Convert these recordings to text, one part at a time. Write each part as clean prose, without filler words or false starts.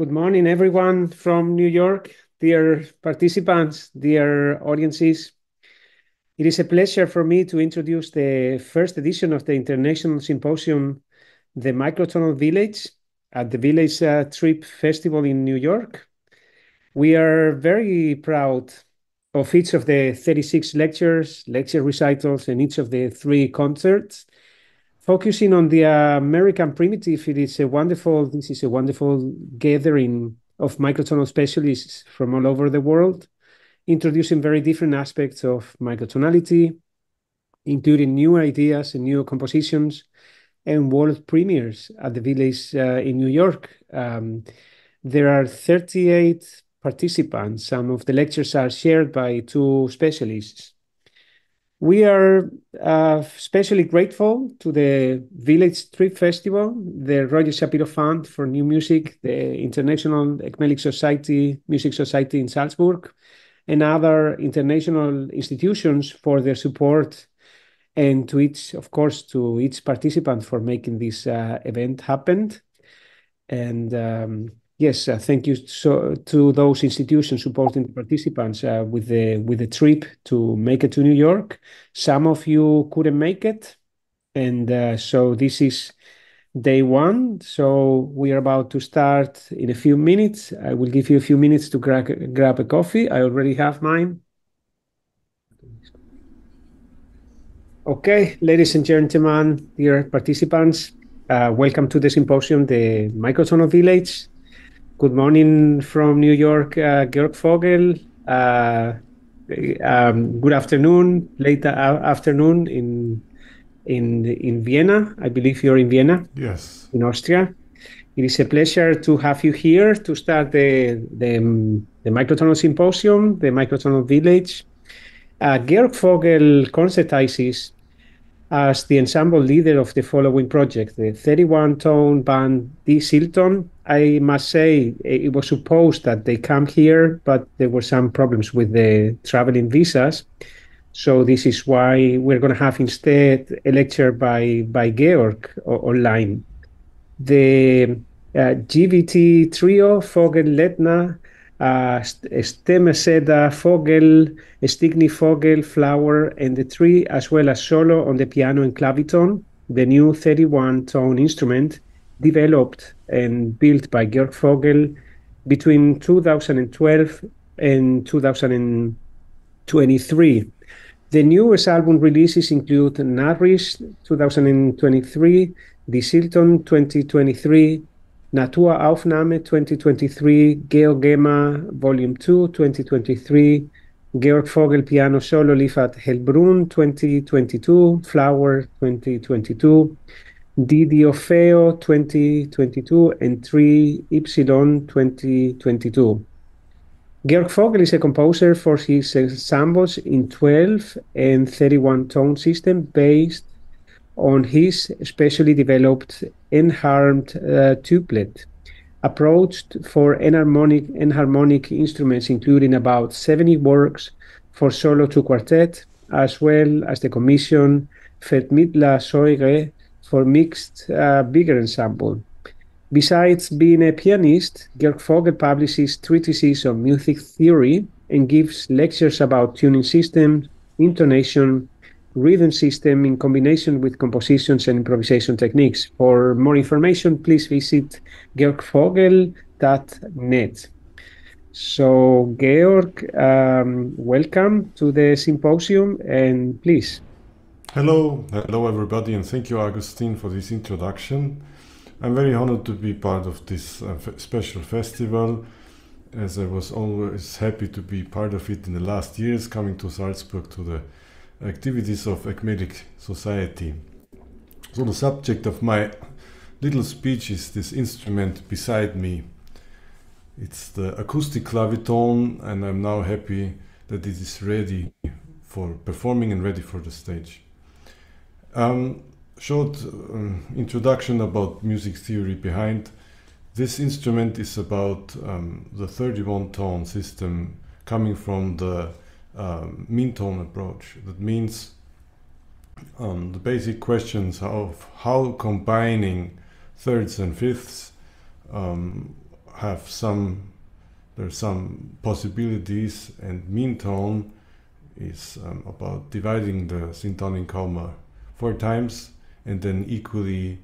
Good morning, everyone from New York, dear participants, dear audiences. It is a pleasure for me to introduce the first edition of the International Symposium, the Microtonal Village, at the Village Trip Festival in New York. We are very proud of each of the 36 lecture recitals, and each of the 3 concerts. Focusing on the American primitive, this is a wonderful gathering of microtonal specialists from all over the world, introducing very different aspects of microtonality, including new ideas and new compositions, and world premieres at the Village in New York. There are 38 participants. Some of the lectures are shared by 2 specialists. We are especially grateful to the Village Trip Festival, the Roger Shapiro Fund for New Music, the International Ecumenic Society, Music Society in Salzburg, and other international institutions for their support, and to each, of course, to each participant for making this event happen. And yes, thank you to those institutions supporting the participants with the trip to make it to New York. Some of you couldn't make it, and so this is day 1. So we are about to start in a few minutes. I will give you a few minutes to grab a coffee. I already have mine. Okay, ladies and gentlemen, dear participants, welcome to the symposium, the Microtonal Village. Good morning from New York, Georg Vogel. Good afternoon, late afternoon in Vienna. I believe you're in Vienna. Yes. In Austria. It is a pleasure to have you here to start the Microtonal Symposium, the Microtonal Village. Georg Vogel concertizes as the ensemble leader of the following project, the 31-tone band Die Silton. I must say, it was supposed that they come here, but there were some problems with the traveling visas. So this is why we're going to have instead a lecture by Georg online. The GVT trio, Vogel, Letna, Stemeseda, Vogel, Stigny, Vogel, Flower, and the 3, as well as solo on the piano and Claviton, the new 31-tone instrument developed and built by Georg Vogel between 2012 and 2023. The newest album releases include Narris 2023, Die Silton 2023, Natur Aufnahme 2023, Georgema Volume 2 2023, Georg Vogel Piano Solo liefert Hellbrunn 2022, Flower 2022, Didiofeo 2022, and 3Y 2022. Georg Vogel is a composer for his ensembles in 12 and 31-tone system based on his specially developed enharmed tuplet approach for enharmonic instruments, including about 70 works for solo to quartet, as well as the commission Vermittler Säure for mixed bigger ensemble. Besides being a pianist, Georg Vogel publishes treatises on music theory and gives lectures about tuning systems, intonation, rhythm system in combination with compositions and improvisation techniques. For more information, please visit georgvogel.net. So, Georg, welcome to the symposium, and please. Hello everybody, and thank you, Agustín, for this introduction. I'm very honored to be part of this special festival, as I was always happy to be part of it in the last years, coming to Salzburg to the activities of Ecumenic Society. So the subject of my little speech is this instrument beside me. It's the acoustic Claviton, and I'm now happy that it is ready for performing and ready for the stage. Short introduction about music theory behind. This instrument is about the 31-tone system coming from the Meantone approach. That means the basic questions of how combining thirds and fifths, have there's some possibilities, and Meantone is about dividing the syntonic comma 4 times and then equally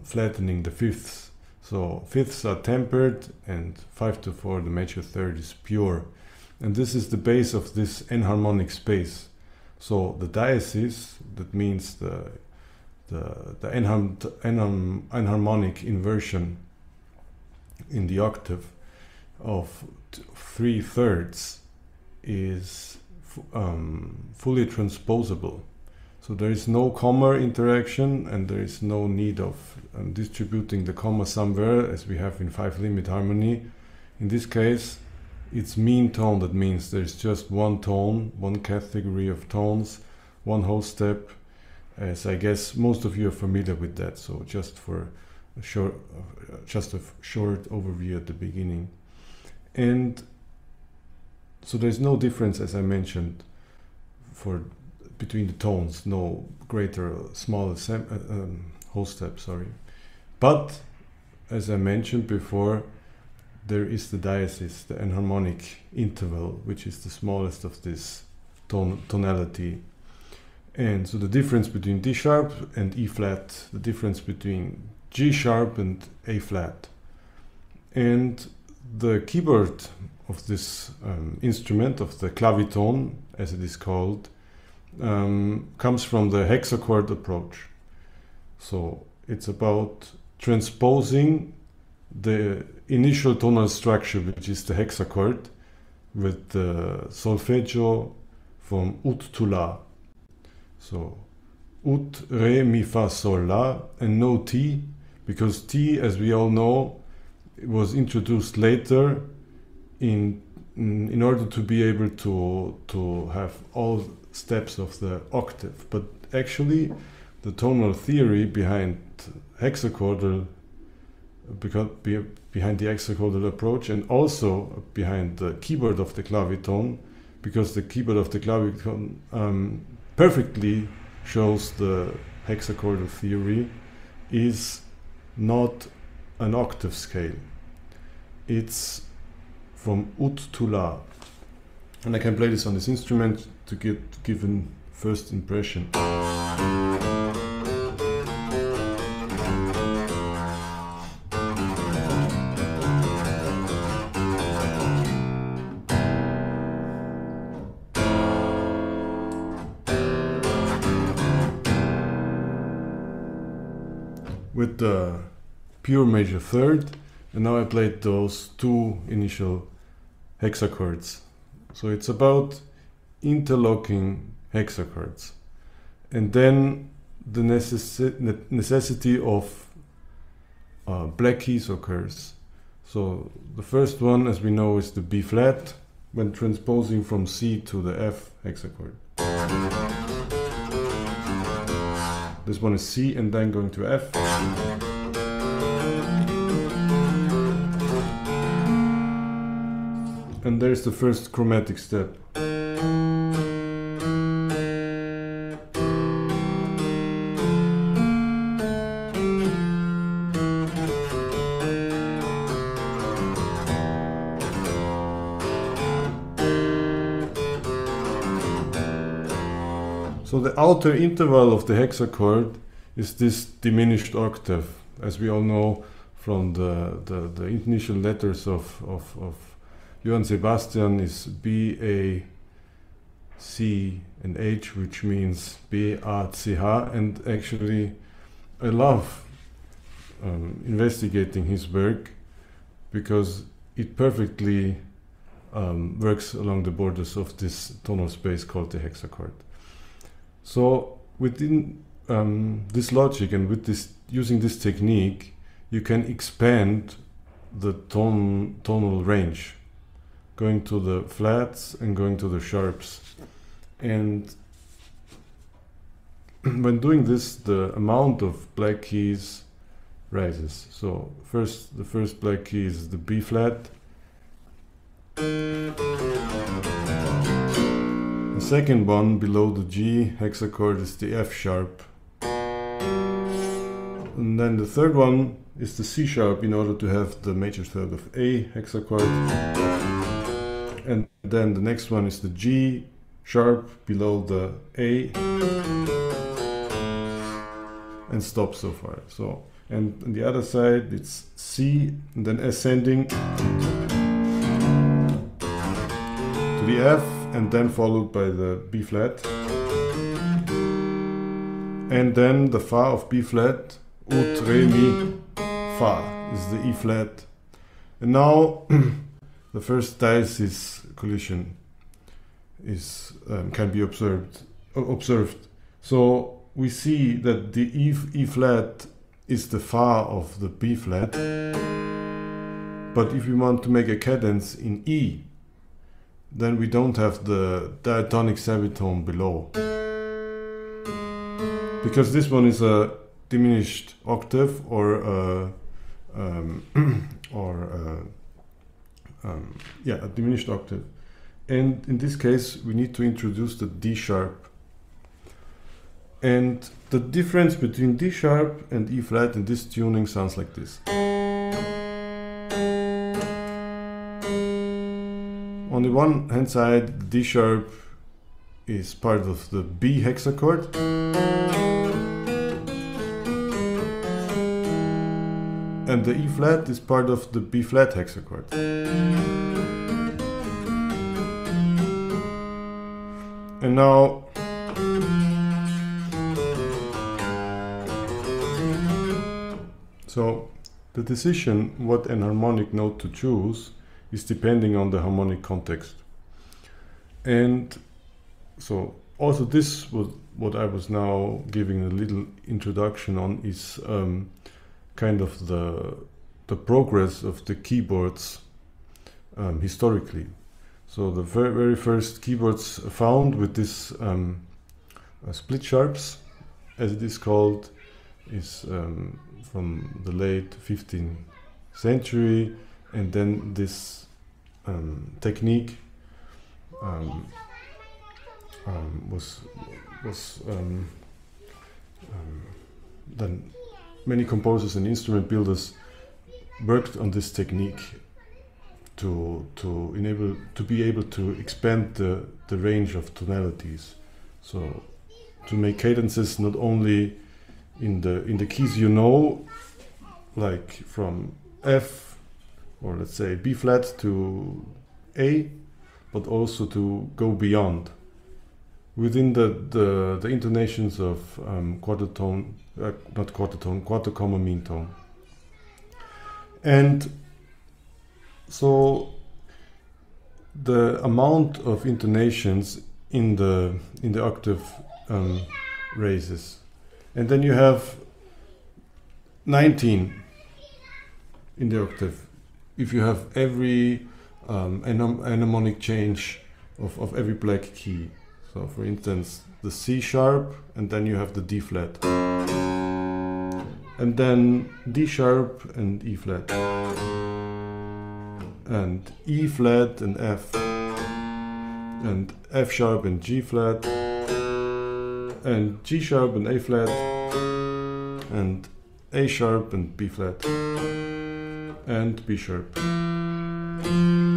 flattening the fifths. So fifths are tempered, and 5 to 4, the major third, is pure. And this is the base of this enharmonic space. So the diathesis, that means the enharmonic inversion in the octave of 3/3 is fully transposable. So there is no comma interaction, and there is no need of distributing the comma somewhere as we have in 5-limit harmony. In this case, it's mean tone. That means there's just one tone, one category of tones, one whole step, as I guess most of you are familiar with that. So just for a short overview at the beginning. And so there's no difference, as I mentioned, between the tones, no greater or smaller whole step, sorry. But, as I mentioned before, there is the diathesis, the enharmonic interval, which is the smallest of this tonality. And so the difference between D sharp and E flat, the difference between G sharp and A flat. And the keyboard of this instrument, of the Claviton, as it is called, comes from the hexachord approach. So it's about transposing the initial tonal structure, which is the hexachord, with the solfeggio from ut to la. So ut, re, mi, fa, sol, la, and no T, because T, as we all know, was introduced later in order to be able to have all steps of the octave. But actually, the tonal theory behind hexachordal, behind the hexachordal approach, and also behind the keyboard of the Claviton, because the keyboard of the Claviton perfectly shows the hexachordal theory, is not an octave scale. It's from ut to la. And I can play this on this instrument to give a first impression. With the pure major third, and now I played those 2 initial hexachords. So it's about interlocking hexachords. And then the necessity of black keys occurs. So the first one, as we know, is the B flat when transposing from C to the F hexachord. This one is C and then going to F. And there's the first chromatic step. So the outer interval of the hexachord is this diminished octave, as we all know from the initial letters of Johann Sebastian, is B, A, C and H, which means B, A, C, H. And actually I love investigating his work because it perfectly works along the borders of this tonal space called the hexachord. So within this logic and with this, using this technique, you can expand the tonal range, going to the flats and going to the sharps. And when doing this, the amount of black keys rises. So the first black key is the B flat. The second one below the G hexachord is the F sharp. and then the third one is the C sharp in order to have the major third of A hexachord. And then the next one is the G sharp below the A and stop so far. So, and on the other side it's C and then ascending to the F and then followed by the B flat. And then the Fa of B flat, Ut, Re, Mi, Fa is the E flat. And now the first diathesis collision is can be observed. So we see that the E flat is the Fa of the B flat. But if we want to make a cadence in E, then we don't have the diatonic semitone below. Because this one is a diminished octave or a diminished octave. And in this case, we need to introduce the D sharp. And the difference between D sharp and E flat in this tuning sounds like this. On the one hand side, the D sharp is part of the B hexachord. And the E flat is part of the B flat hexachord. And now so the decision what enharmonic note to choose is depending on the harmonic context. And so also this was what I was now giving a little introduction on is kind of the progress of the keyboards historically. So the very first keyboards found with this split sharps, as it is called, is from the late 15th century, and then this technique was then many composers and instrument builders worked on this technique to be able to expand the range of tonalities. So to make cadences not only in the keys you know, like from F or let's say B flat to A, but also to go beyond within the intonations of quarter tone, not quarter tone, quarter comma mean tone. And so the amount of intonations in the octave raises, and then you have 19 in the octave if you have every enharmonic change of every black key. So for instance the C sharp, and then you have the D flat, and then D sharp and E flat, and E flat and F, and F sharp and G flat, and G sharp and A flat, and A sharp and B flat, and B sharp.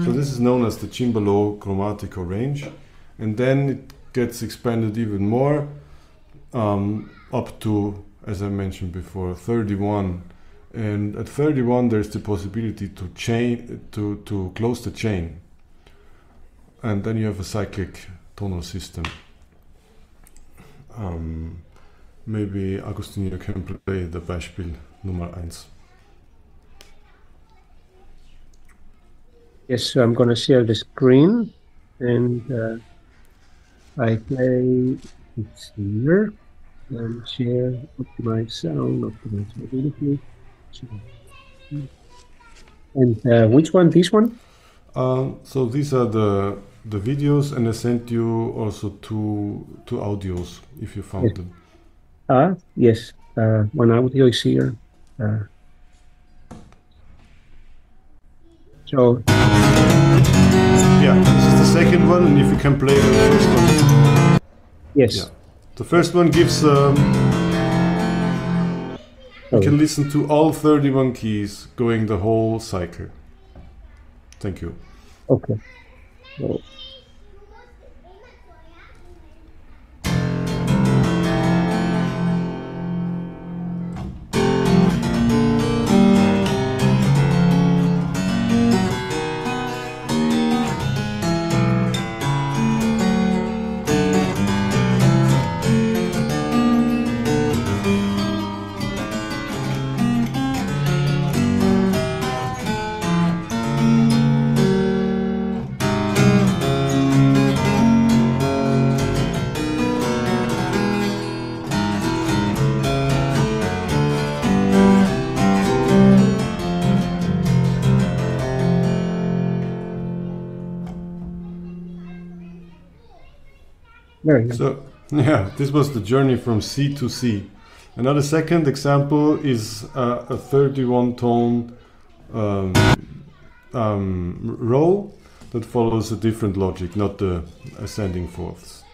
So this is known as the cembalo chromatico range, and then it gets expanded even more up to, as I mentioned before, 31. And at 31 there's the possibility to close the chain, and then you have a cyclic tonal system. Maybe Agustín, you can play the Beispiel Nummer 1. Yes, so I'm going to share the screen, and I play it here, and share, optimize sound, optimize mobility. And which one? This one? So these are the videos, and I sent you also two audios if you found them. Yes. One audio is here. So yeah, this is the second one, and if you can play the first one. Yes. Yeah. The first one gives we can listen to all 31 keys going the whole cycle. Thank you. Okay. So, so, yeah, this was the journey from C to C. Another second example is a 31 tone row that follows a different logic, not the ascending fourths.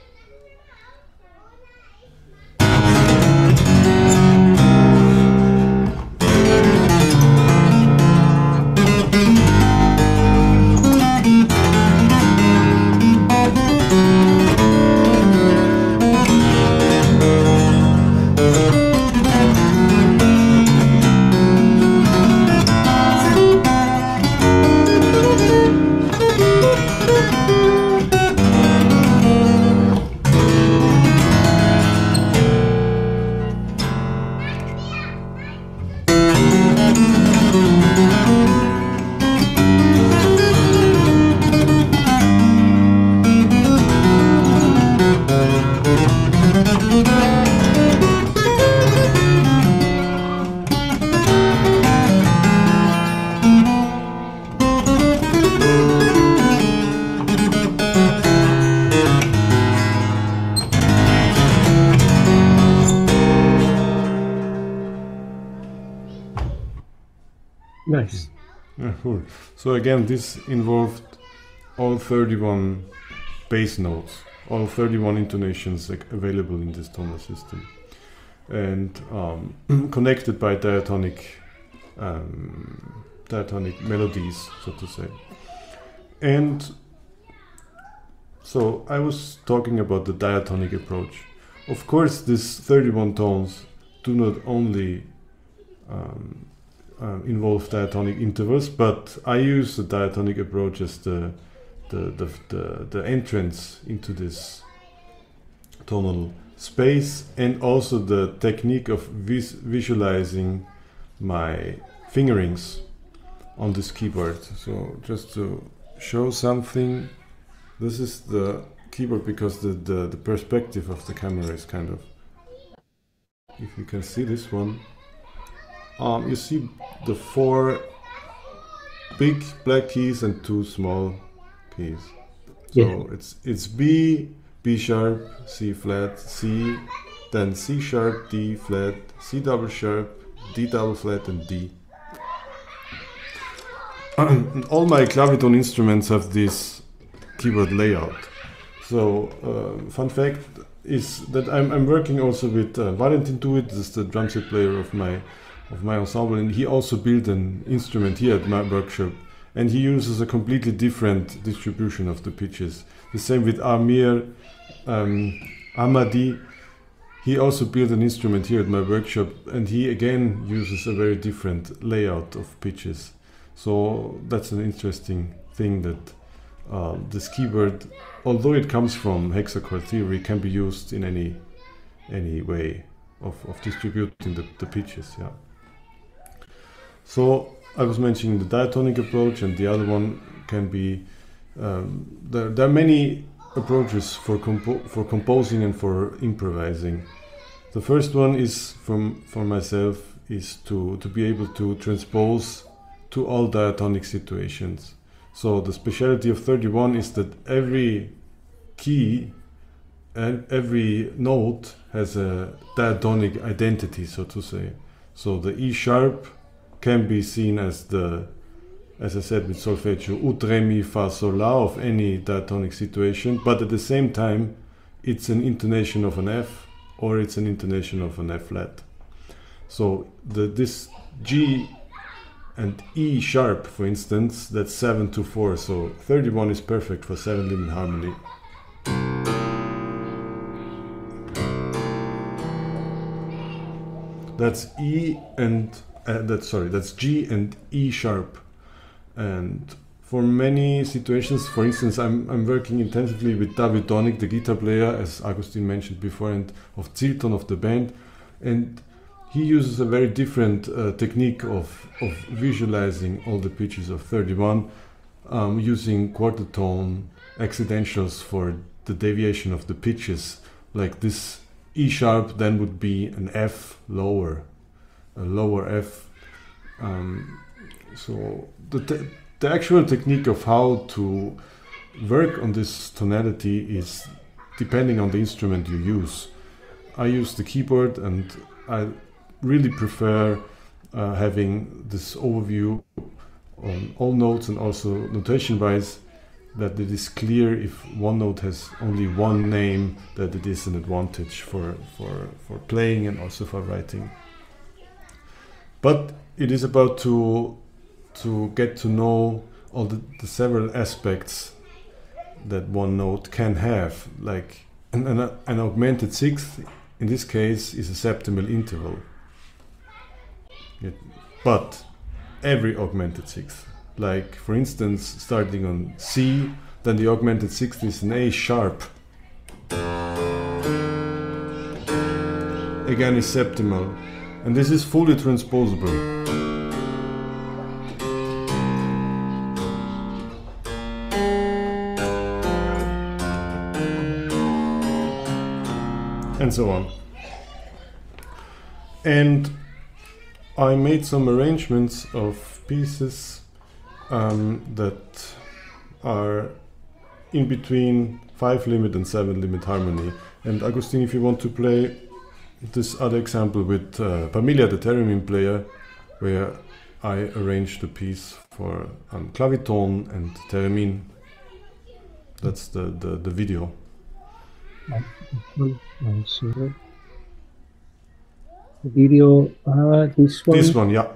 nice. Yeah, cool. So again, this involved all 31 bass notes, all 31 intonations available in this tonal system, and connected by diatonic melodies, so to say. And so I was talking about the diatonic approach. Of course, these 31 tones do not only involve diatonic intervals, but I use the diatonic approach as the entrance into this tonal space, and also the technique of visualizing my fingerings on this keyboard. So just to show something, this is the keyboard because the perspective of the camera is kind of, if you can see this one, you see the 4 big black keys and 2 small keys. So yeah, it's B, B sharp, C flat, C, then C sharp, D flat, C double sharp, D double flat, and D. All my Claviton instruments have this keyboard layout. So fun fact is that I'm working also with Valentin Duit, this is the drum set player of my ensemble, and he also built an instrument here at my workshop, and he uses a completely different distribution of the pitches. The same with Amir Amadi. He also built an instrument here at my workshop, and he again uses a very different layout of pitches. So that's an interesting thing, that this keyboard, although it comes from hexachord theory, can be used in any way of distributing the pitches. Yeah. So I was mentioning the diatonic approach, and the other one can be there are many approaches for composing and for improvising. The first one is for myself is to be able to transpose to all diatonic situations. So the speciality of 31 is that every key and every note has a diatonic identity, so to say. So the E sharp can be seen as as I said with solfeggio, ut, re, mi, fa, sol, la of any diatonic situation, but at the same time it's an intonation of an F, or it's an intonation of an F flat. So this G and E sharp, for instance, that's 7-4. So 31 is perfect for 7-limit harmony. That's E and that's G and E sharp. And for many situations, for instance, I'm working intensively with David Donig, the guitar player, as Agustín mentioned before, and of Zilton of the band, and he uses a very different technique of visualizing all the pitches of 31, using quarter tone accidentials for the deviation of the pitches. Like this E sharp then would be an F lower, a lower F. So the actual technique of how to work on this tonality is depending on the instrument you use. I use the keyboard, and I really prefer having this overview on all notes, and also notation-wise, that it is clear if one note has only one name, that it is an advantage for playing and also for writing. But it is about to get to know all the several aspects that one note can have, like an augmented sixth in this case is a septimal interval. But every augmented sixth, like for instance starting on C, then the augmented sixth is an A sharp, again is septimal, and this is fully transposable. And so on. And I made some arrangements of pieces that are in between 5-limit and 7-limit harmony. And Agustín, if you want to play this other example with Pamela, the theremin player, where I arranged the piece for Claviton and theremin. That's the video. The video, this one? This one, yeah.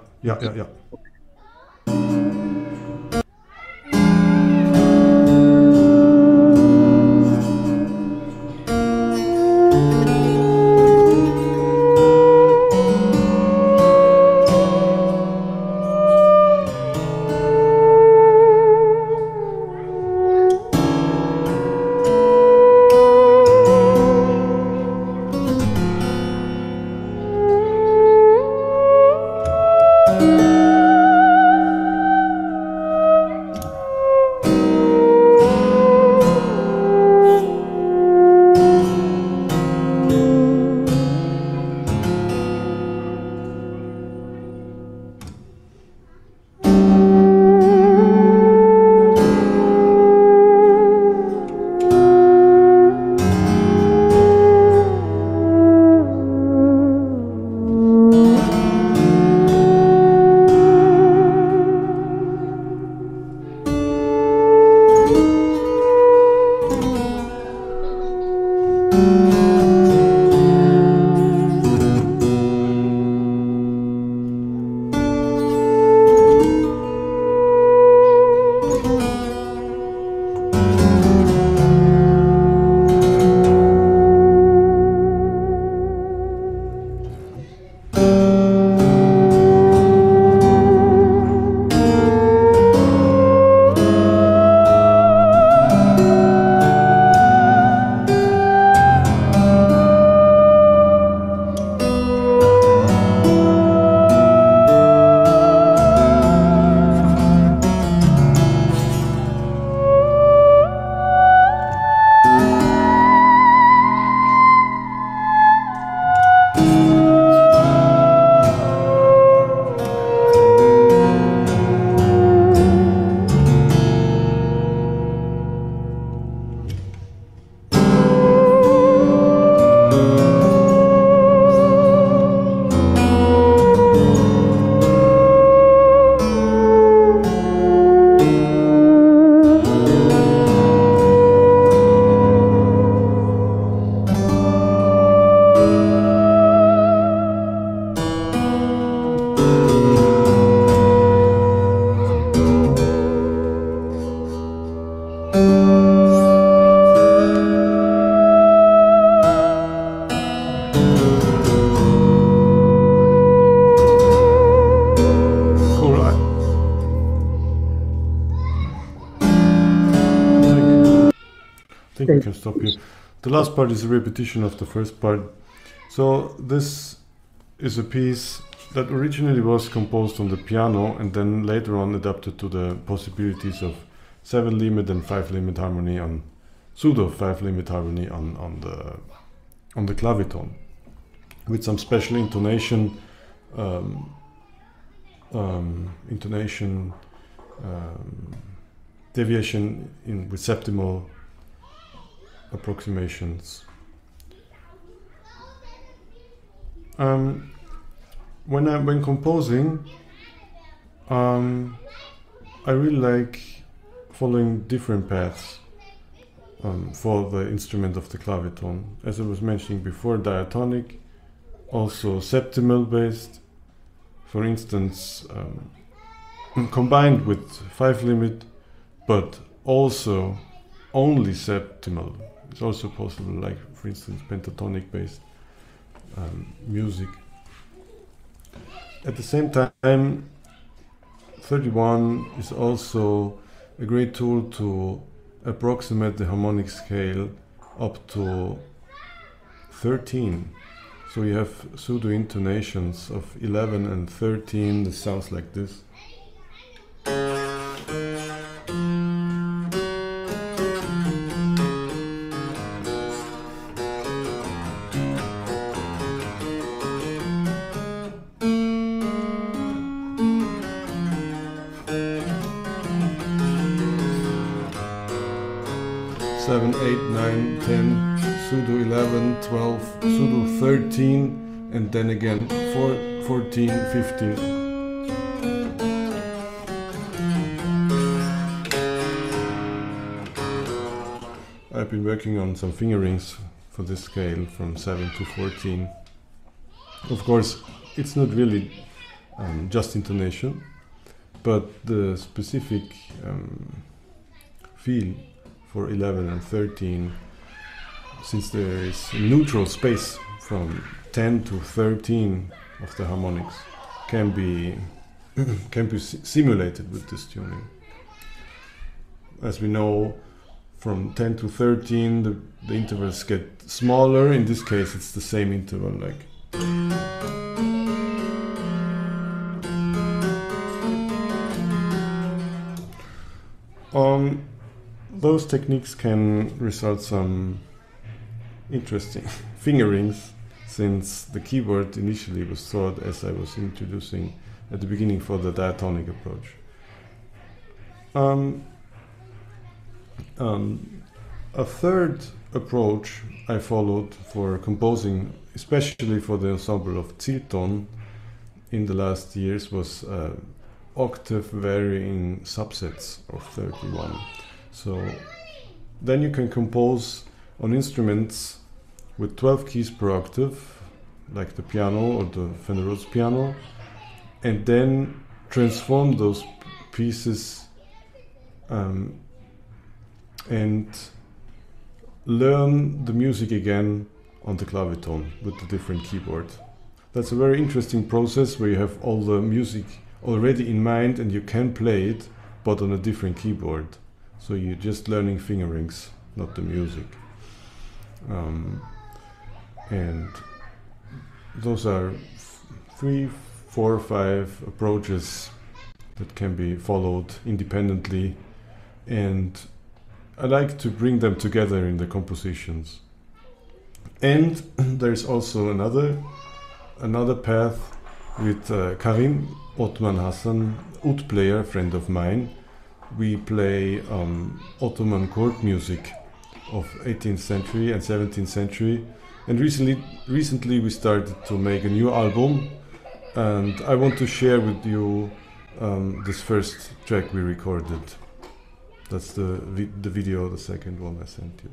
think we can stop here. The last part is a repetition of the first part. So this is a piece that originally was composed on the piano and then later on adapted to the possibilities of 7-limit and 5-limit harmony on pseudo 5-limit harmony on the claviton, with some special intonation deviation with septimal approximations. When composing, I really like following different paths for the instrument of the claviton. As I was mentioning before, diatonic, also septimal based, for instance, combined with 5-limit, but also only septimal. It's also possible, like for instance, pentatonic based music. At the same time, 31 is also a great tool to approximate the harmonic scale up to 13. So you have pseudo intonations of 11 and 13 that sounds like this. 7, 8, 9, 10, pseudo 11, 12, pseudo 13, and then again 14, 15. I've been working on some fingerings for this scale from 7 to 14. Of course, it's not really just intonation, but the specific feel for 11 and 13, since there is a neutral space from 10 to 13 of the harmonics, can be simulated with this tuning. As we know, from 10 to 13 the intervals get smaller. In this case it's the same interval, like those techniques can result some interesting fingerings, since the keyboard initially was thought, as I was introducing at the beginning, for the diatonic approach. A third approach I followed for composing, especially for the ensemble of Zilton in the last years, was octave varying subsets of 31. So then you can compose on instruments with 12 keys per octave, like the piano or the Fender Rhodes piano, and then transform those pieces and learn the music again on the claviton with the different keyboard. That's a very interesting process where you have all the music already in mind and you can play it, but on a different keyboard. So you're just learning fingerings, not the music. And those are 3, 4, 5 approaches that can be followed independently, and I like to bring them together in the compositions. And there's also another path with Karim Otman Hassan, oud player, friend of mine. We play Ottoman court music of 18th century and 17th century, and recently we started to make a new album, and I want to share with you this first track we recorded. That's the video, the second one I sent you.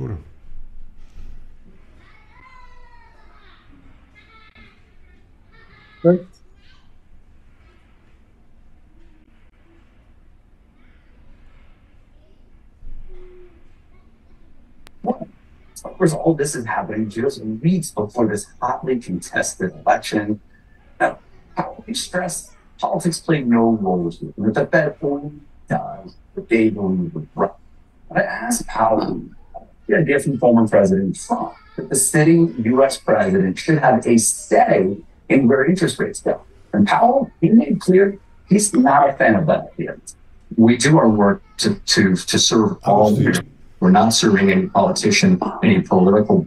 Cool. Right. Of course, all this is happening just weeks before this hotly contested election. Now, how we stress politics play no role here. That the Fed only does what they believe is right. I asked Powell the idea from former President Trump that the sitting U.S. president should have a say in where interest rates go. And Powell, he made clear he's not a fan of that idea. We do our work to serve all. We're not serving any politician, any political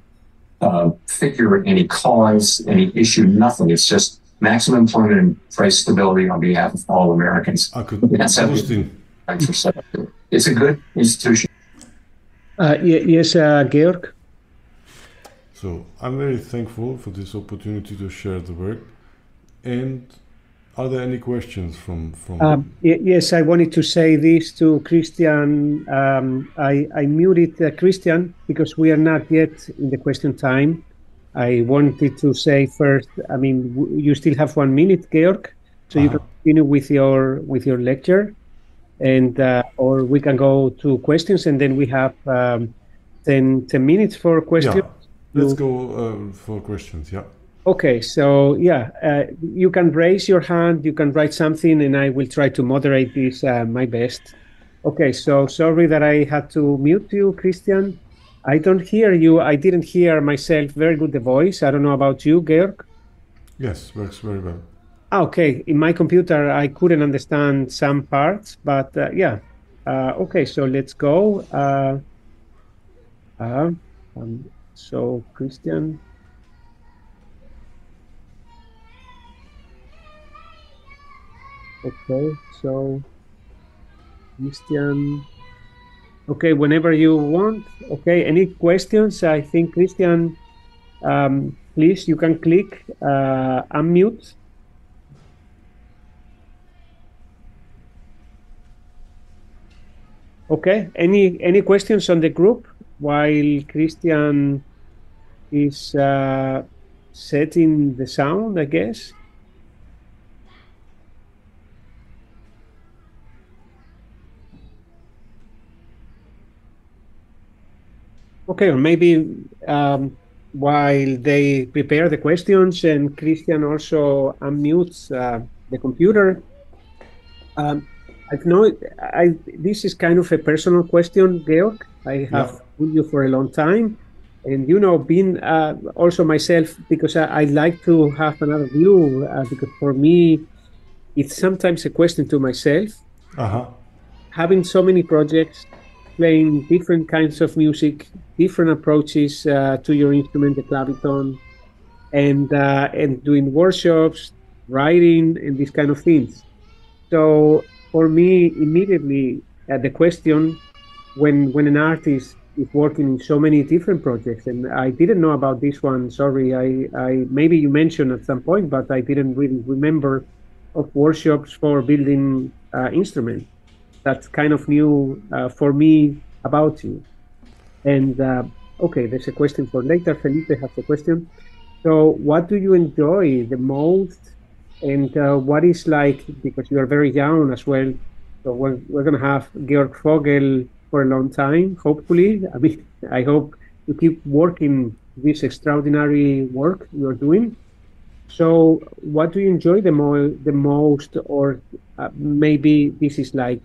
figure, any cause, any issue, nothing. It's just maximum employment and price stability on behalf of all Americans. It's a good institution. Yes, Georg. So I'm very thankful for this opportunity to share the work. And are there any questions from? Yes, I wanted to say this to Christian. I muted Christian because we are not yet in the question time. I wanted to say first, I mean, you still have 1 minute, Georg, so you can continue with your lecture, and or we can go to questions, and then we have 10 minutes for questions. Yeah, let's go for questions. Yeah. Okay, so yeah, you can raise your hand, you can write something, and I will try to moderate this my best. Okay, so sorry that I had to mute you, Christian. I don't hear you. I didn't hear myself very good, the voice. I don't know about you, Georg. Yes, works very well. Okay, in my computer, I couldn't understand some parts, but yeah. Okay, so let's go. So, Christian. Okay, so Christian. Okay, whenever you want. Okay, any questions? I think Christian, please, you can click unmute. Okay, any questions on the group while Christian is setting the sound, I guess? Okay, or maybe while they prepare the questions and Christian also unmutes the computer. This is kind of a personal question, Georg. I have known you for a long time, and being also myself, because I like to have another view, because for me, it's sometimes a question to myself. Having so many projects, playing different kinds of music, different approaches to your instrument, the Claviton, and doing workshops, writing, and these kind of things. So for me, immediately, the question, when an artist is working in so many different projects, and I didn't know about this one, sorry, I maybe you mentioned at some point, but I didn't really remember of workshops for building instruments. That's kind of new for me about you. And okay, there's a question for later. Felipe has a question. So what do you enjoy the most? And what is like, because you are very young as well, so we're going to have Georg Vogel for a long time, hopefully. I mean, I hope you keep working this extraordinary work you're doing. So what do you enjoy the most, or maybe this is like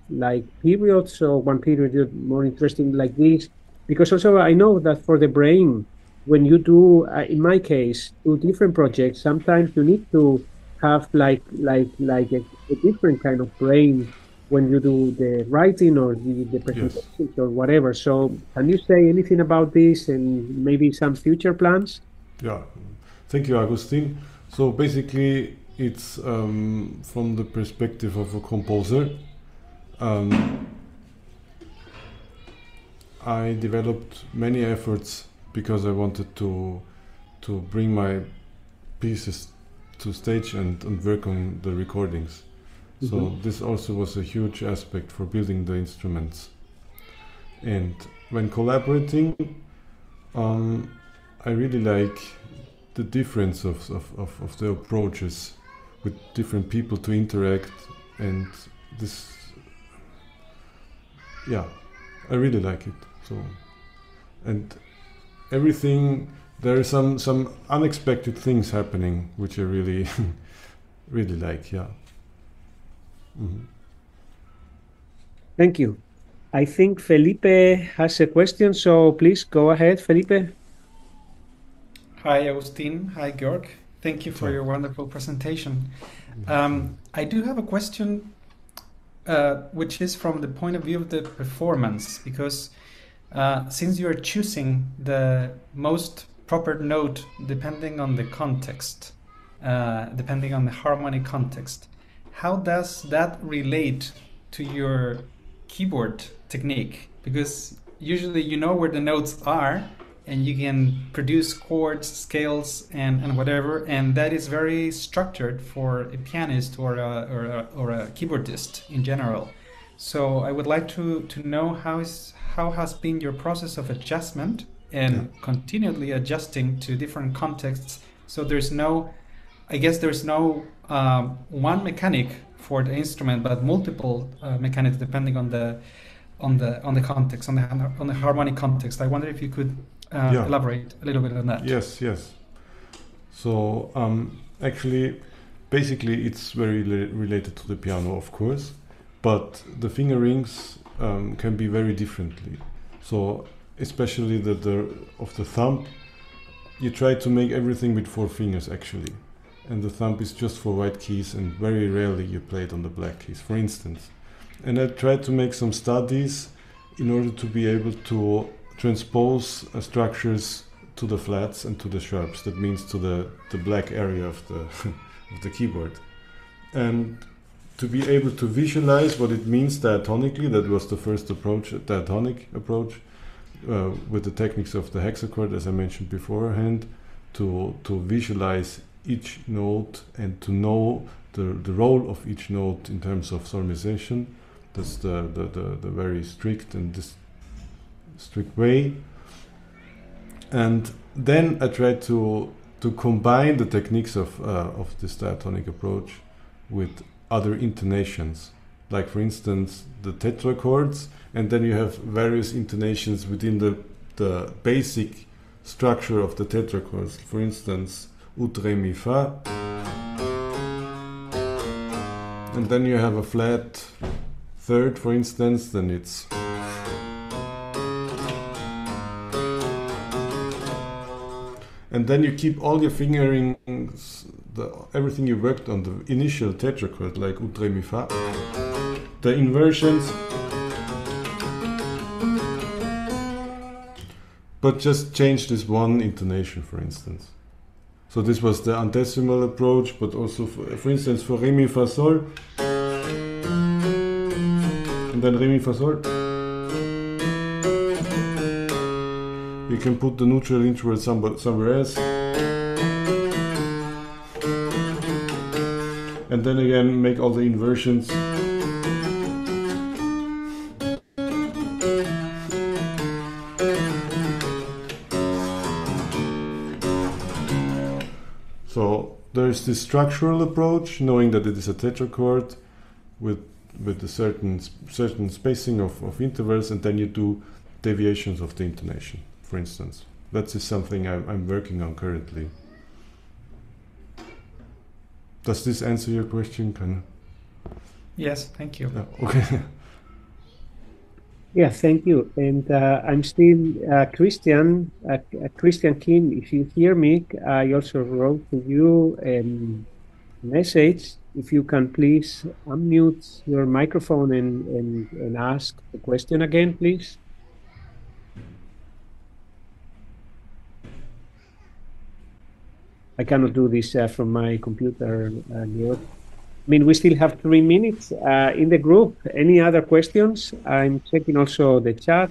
periods, so one period is more interesting like this? Because also I know that for the brain, when you do, in my case, 2 different projects, sometimes you need to have like a different kind of brain when you do the writing or the Yes. presentations or whatever. So can you say anything about this and maybe some future plans? Yeah. Thank you, Agustin. So basically, it's from the perspective of a composer. I developed many efforts because I wanted to bring my pieces to stage and work on the recordings. So this also was a huge aspect for building the instruments. And when collaborating, I really like the difference of the approaches with different people to interact, and this, yeah, I really like it. So, and everything, there are some unexpected things happening which I really really like. Yeah. Thank you. I think Felipe has a question, so please go ahead, Felipe. Hi, Agustin. Hi, Georg. Thank you for your wonderful presentation. I do have a question, which is from the point of view of the performance, because since you are choosing the most proper note depending on the context, depending on the harmonic context, how does that relate to your keyboard technique? Because usually you know where the notes are and you can produce chords, scales, and whatever, and that is very structured for a pianist or a keyboardist in general. So I would like to know how has been your process of adjustment and continually adjusting to different contexts. So there's no, I guess there's no one mechanic for the instrument, but multiple mechanics depending on the context, on the harmonic context. I wonder if you could elaborate a little bit on that. Yes. So actually, basically, it's very related to the piano, of course, but the fingerings can be very differently. So especially of the thumb, you try to make everything with 4 fingers actually, and the thumb is just for white keys, and very rarely you play it on the black keys, for instance. And I tried to make some studies in order to be able to transpose structures to the flats and to the sharps. That means to the black area of the of the keyboard, and to be able to visualize what it means diatonically. That was the first approach, diatonic approach, with the techniques of the hexachord, as I mentioned beforehand, to visualize each note and to know the role of each note in terms of solmization. That's the very strict and this strict way. And then I tried to combine the techniques of this diatonic approach with other intonations, like for instance the tetrachords, and then you have various intonations within the basic structure of the tetrachords. For instance, ut, re, mi, fa, and then you have a flat third, for instance, then it's and then you keep all your fingerings, everything you worked on, the initial tetrachord, like ut, re, mi, fa, the inversions, but just change this one intonation, for instance. So this was the undecimal approach, but also, for instance, for re, mi, fa, sol, and then re, mi, fa, sol, you can put the neutral interval somewhere else. And then again, make all the inversions. So there's this structural approach, knowing that it is a tetrachord with a certain spacing of intervals, and then you do deviations of the intonation, for instance. That is something I'm working on currently. Does this answer your question, Kan? Yes, thank you. Okay. Yeah, thank you. And I'm still Christian Kim. If you hear me, I also wrote to you message. If you can please unmute your microphone and ask the question again, please. I cannot do this from my computer, Georg. I mean, we still have 3 minutes in the group. Any other questions? I'm checking also the chat.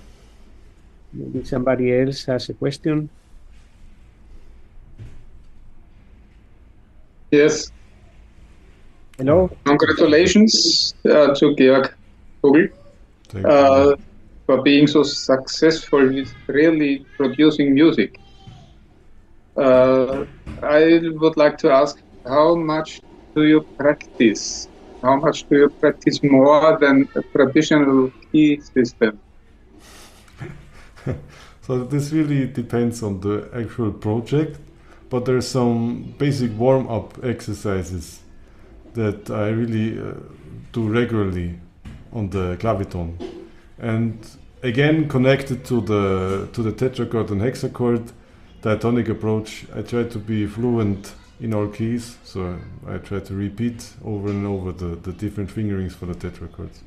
Maybe somebody else has a question. Yes. Hello. Congratulations to Georg Vogel for being so successful with really producing music. I would like to ask, how much do you practice? How much do you practice more than a traditional key system? So this really depends on the actual project, but there's some basic warm-up exercises that I really do regularly on the Claviton, and again connected to the tetrachord and hexachord diatonic approach. I try to be fluent in all keys, so I try to repeat over and over the different fingerings for the tetrachords.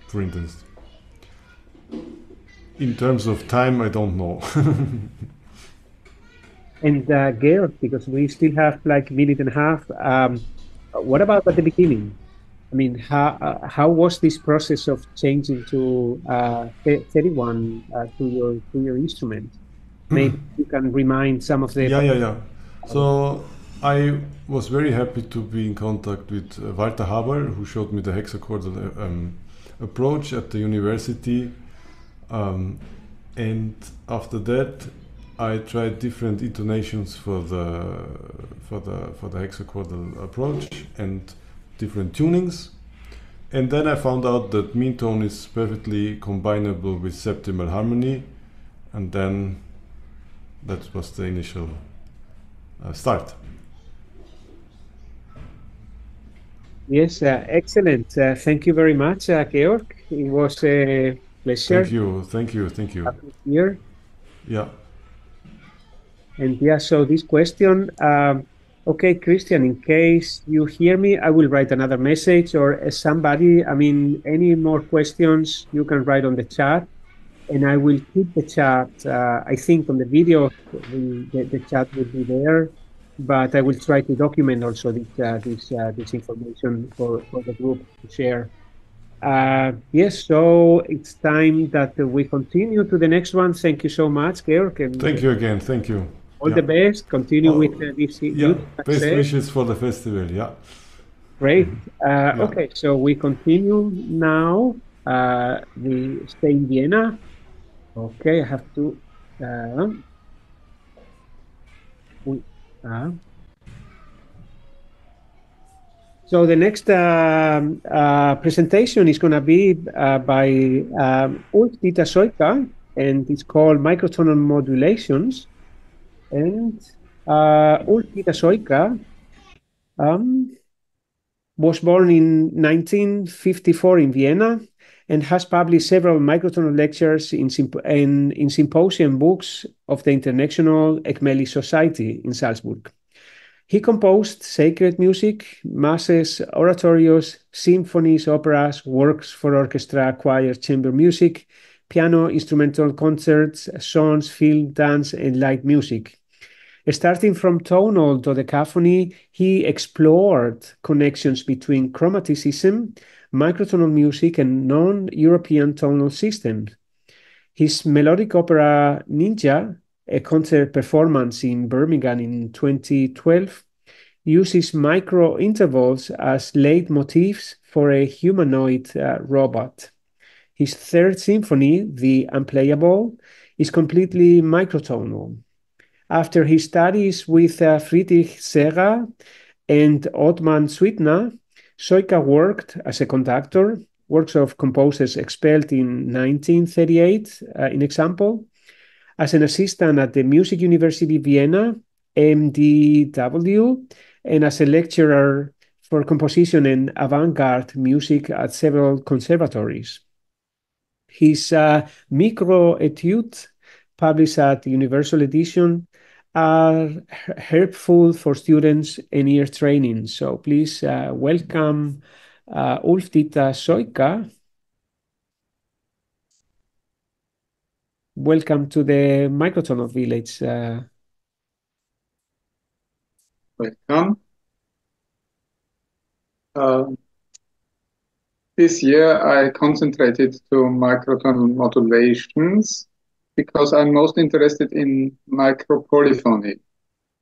For instance, in terms of time, I don't know. And Georg, because we still have like a minute and a half, what about at the beginning? I mean, how was this process of changing to 31 to your instrument? Maybe you can remind some of the... Yeah. So I was very happy to be in contact with Walter Haber, who showed me the hexachordal approach at the university, and after that I tried different intonations for the hexachordal approach and different tunings, and then I found out that Meantone is perfectly combinable with septimal harmony, and then that was the initial start. Yes, excellent. Thank you very much, Georg. It was a pleasure. Thank you. Here. Yeah. And yeah, so this question, okay, Christian, in case you hear me, I will write another message, or somebody, I mean, any more questions you can write on the chat, and I will keep the chat. I think on the video, the chat will be there, but I will try to document also this information for the group to share. Yes, so it's time that we continue to the next one. Thank you so much, Georg. And thank you again. Thank you. All the best. Continue with this. Best wishes for the festival. Yeah. Great. Okay, so we continue now. We stay in Vienna. Okay, I have to. So the next presentation is going to be by Ulf-Diether Soyka, and it's called Microtonal Modulations. And Ulf-Diether Soyka was born in 1954 in Vienna and has published several microtonal lectures in Symposium books of the International Ecmeli Society in Salzburg. He composed sacred music, masses, oratorios, symphonies, operas, works for orchestra, choir, chamber music, piano, instrumental concerts, songs, film, dance, and light music. Starting from tonal dodecaphony, he explored connections between chromaticism, microtonal music, and non-European tonal systems. His melodic opera Ninja, a concert performance in Birmingham in 2012, uses micro-intervals as leitmotifs for a humanoid robot. His third symphony, The Unplayable, is completely microtonal. After his studies with Friedrich Serra and Othman Sweetna, Soyka worked as a conductor, works of composers expelled in 1938, in example, as an assistant at the Music University Vienna, MDW, and as a lecturer for composition and avant-garde music at several conservatories. His micro etude published at Universal Edition, are helpful for students in ear training. So please welcome Ulf-Diether Soyka. Welcome to the Microtonal Village. Welcome. This year I concentrated to microtonal modulations because I'm most interested in micropolyphony.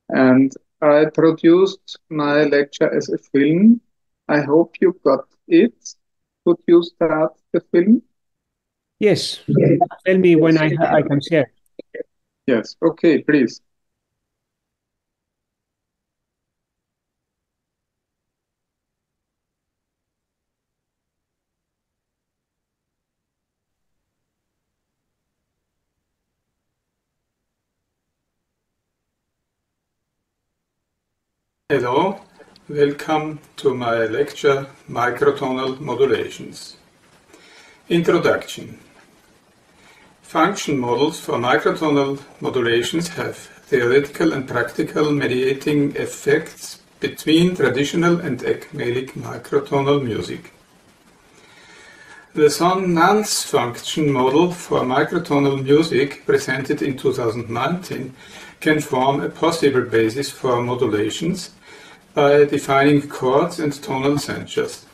And I produced my lecture as a film. I hope you got it. Could you start the film? Yes. Tell me when I can share. Yes. Okay, please. Hello, welcome to my lecture Microtonal Modulations. Introduction. Function models for microtonal modulations have theoretical and practical mediating effects between traditional and ecmelic microtonal music. The Sonance function model for microtonal music presented in 2019 can form a possible basis for modulations by defining chords and tonal censures.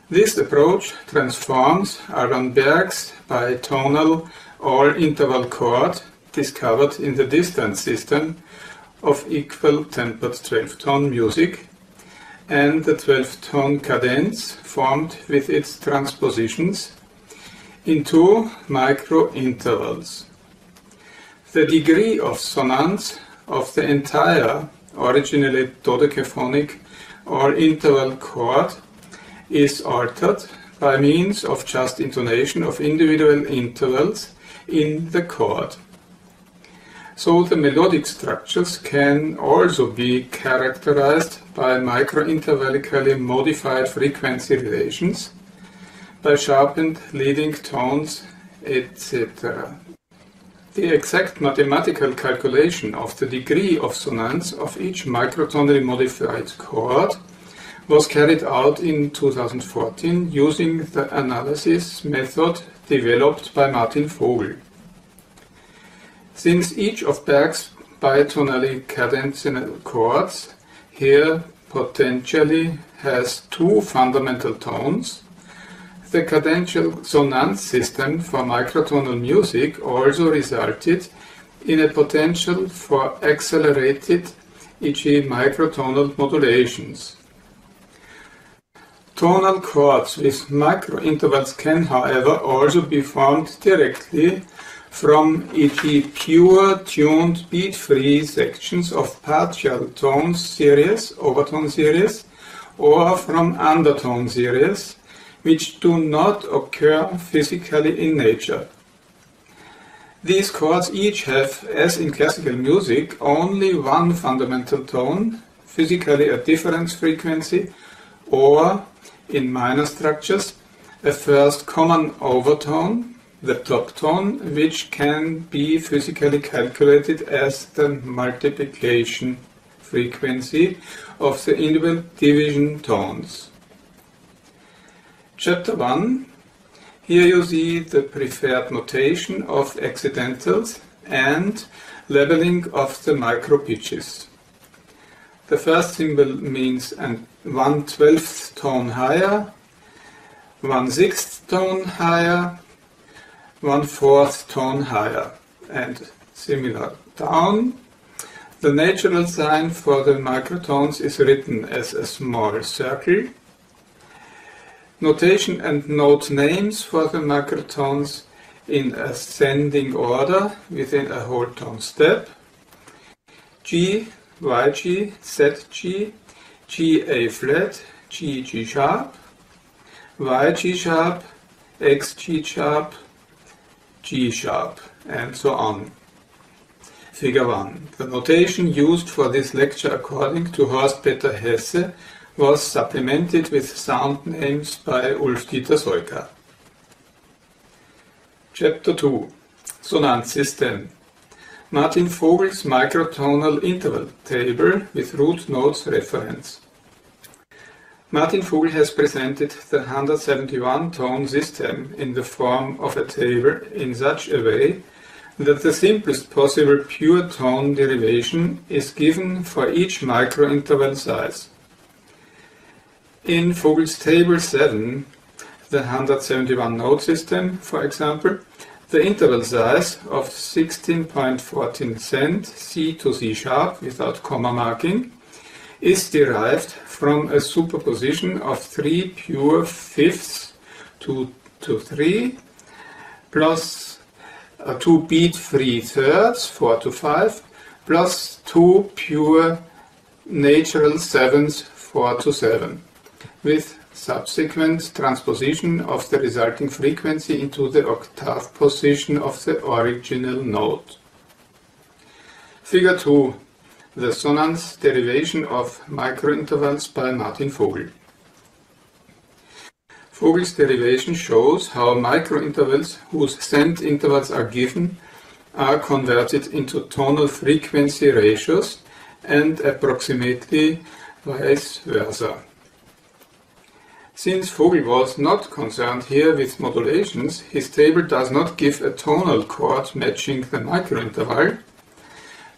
This approach transforms Aronberg's bitonal or interval chord discovered in the distance system of equal tempered 12-tone music and the 12-tone cadence formed with its transpositions into micro-intervals. The degree of sonance of the entire originally dodecaphonic or interval chord is altered by means of just intonation of individual intervals in the chord. So the melodic structures can also be characterized by micro-intervallically modified frequency relations, by sharpened leading tones, etc. The exact mathematical calculation of the degree of sonance of each microtonally modified chord was carried out in 2014 using the analysis method developed by Martin Vogel. Since each of Berg's bitonally cadencinal chords here potentially has two fundamental tones, the cadential sonance system for microtonal music also resulted in a potential for accelerated, e.g. microtonal modulations. Tonal chords with micro-intervals can, however, also be formed directly from e.g. pure tuned beat-free sections of partial tone series, overtone series, or from undertone series, which do not occur physically in nature. These chords each have, as in classical music, only one fundamental tone, physically a difference frequency, or, in minor structures, a first common overtone, the top tone, which can be physically calculated as the multiplication frequency of the individual division tones. Chapter 1. Here you see the preferred notation of accidentals and leveling of the micro-pitches. The first symbol means 1/12th tone higher, 1/6th tone higher, 1/4th tone higher, and similar down. The natural sign for the microtones is written as a small circle. Notation and note names for the microtones in ascending order within a whole tone step. G, YG, ZG, G A flat, G G sharp, Y G sharp, X G sharp, G sharp, and so on. Figure 1. The notation used for this lecture according to Horst Peter Hesse was supplemented with sound names by Ulf-Diether Soyka. Chapter 2. Sonant system. Martin Vogel's microtonal interval table with root nodes reference. Martin Vogel has presented the 171 tone system in the form of a table in such a way that the simplest possible pure tone derivation is given for each microinterval size. In Vogel's table 7, the 171 node system, for example, the interval size of 16.14 cent C to C sharp without comma marking is derived from a superposition of 3 pure fifths 2 to 3 plus 2 beat-free thirds 4 to 5 plus 2 pure natural sevenths 4 to 7 with subsequent transposition of the resulting frequency into the octave position of the original note. Figure 2. The sonance derivation of microintervals by Martin Vogel. Vogel's derivation shows how microintervals whose cent intervals are given are converted into tonal frequency ratios and approximately vice versa. Since Vogel was not concerned here with modulations, his table does not give a tonal chord matching the microinterval,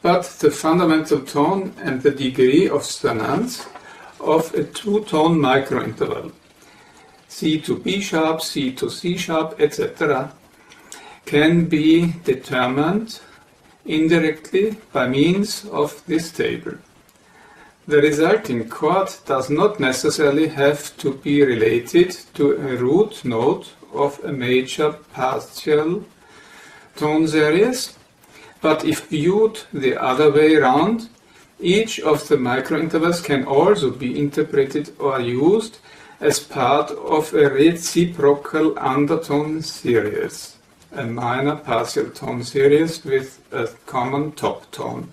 but the fundamental tone and the degree of sonance of a two-tone microinterval, C to B sharp, C to C sharp, etc., can be determined indirectly by means of this table. The resulting chord does not necessarily have to be related to a root note of a major partial tone series, but if viewed the other way round, each of the microintervals can also be interpreted or used as part of a reciprocal undertone series, a minor partial tone series with a common top tone.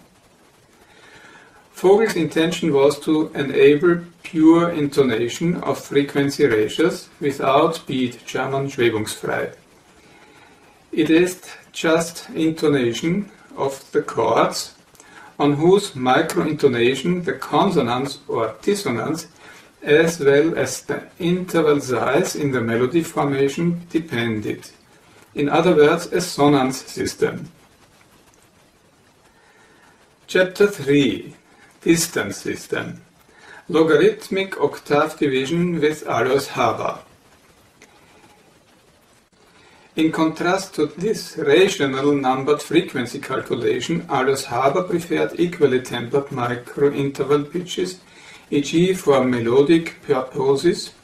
Vogel's intention was to enable pure intonation of frequency ratios without beat German schwebungsfrei. It is just intonation of the chords on whose microintonation the consonance or dissonance as well as the interval size in the melody formation depended. In other words, a sonance system. Chapter 3. Distance system. Logarithmic octave division with Alois-Haber. In contrast to this rational numbered frequency calculation, Alois-Haber preferred equally tempered microinterval pitches, e.g. for melodic purposes,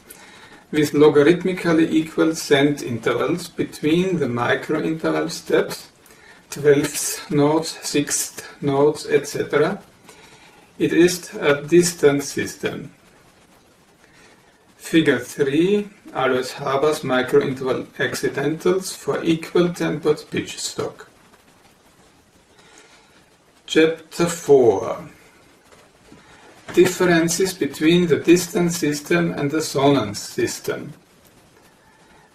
with logarithmically equal cent intervals between the microinterval steps, 12th notes, 6th notes, etc. It is a distance system. Figure 3, Alois-Haber's microinterval accidentals for equal tempered pitch stock. Chapter 4. Differences between the distance system and the sonance system.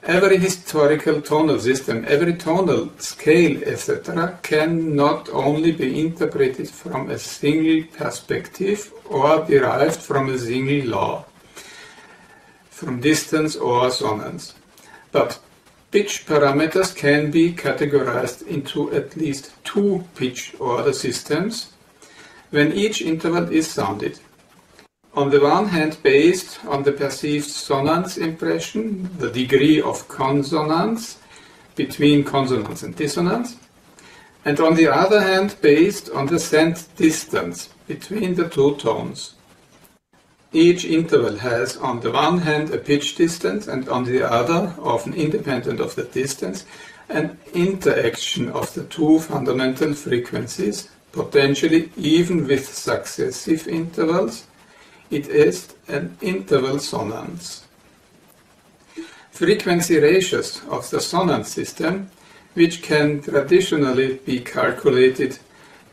Every historical tonal system, every tonal scale, etc., can not only be interpreted from a single perspective or derived from a single law, from distance or sonance, but pitch parameters can be categorized into at least two pitch order systems when each interval is sounded. On the one hand, based on the perceived sonance impression, the degree of consonance between consonance and dissonance, and on the other hand, based on the cent distance between the two tones. Each interval has on the one hand a pitch distance and on the other, often independent of the distance, an interaction of the two fundamental frequencies, potentially even with successive intervals. It is an interval sonance. Frequency ratios of the sonance system, which can traditionally be calculated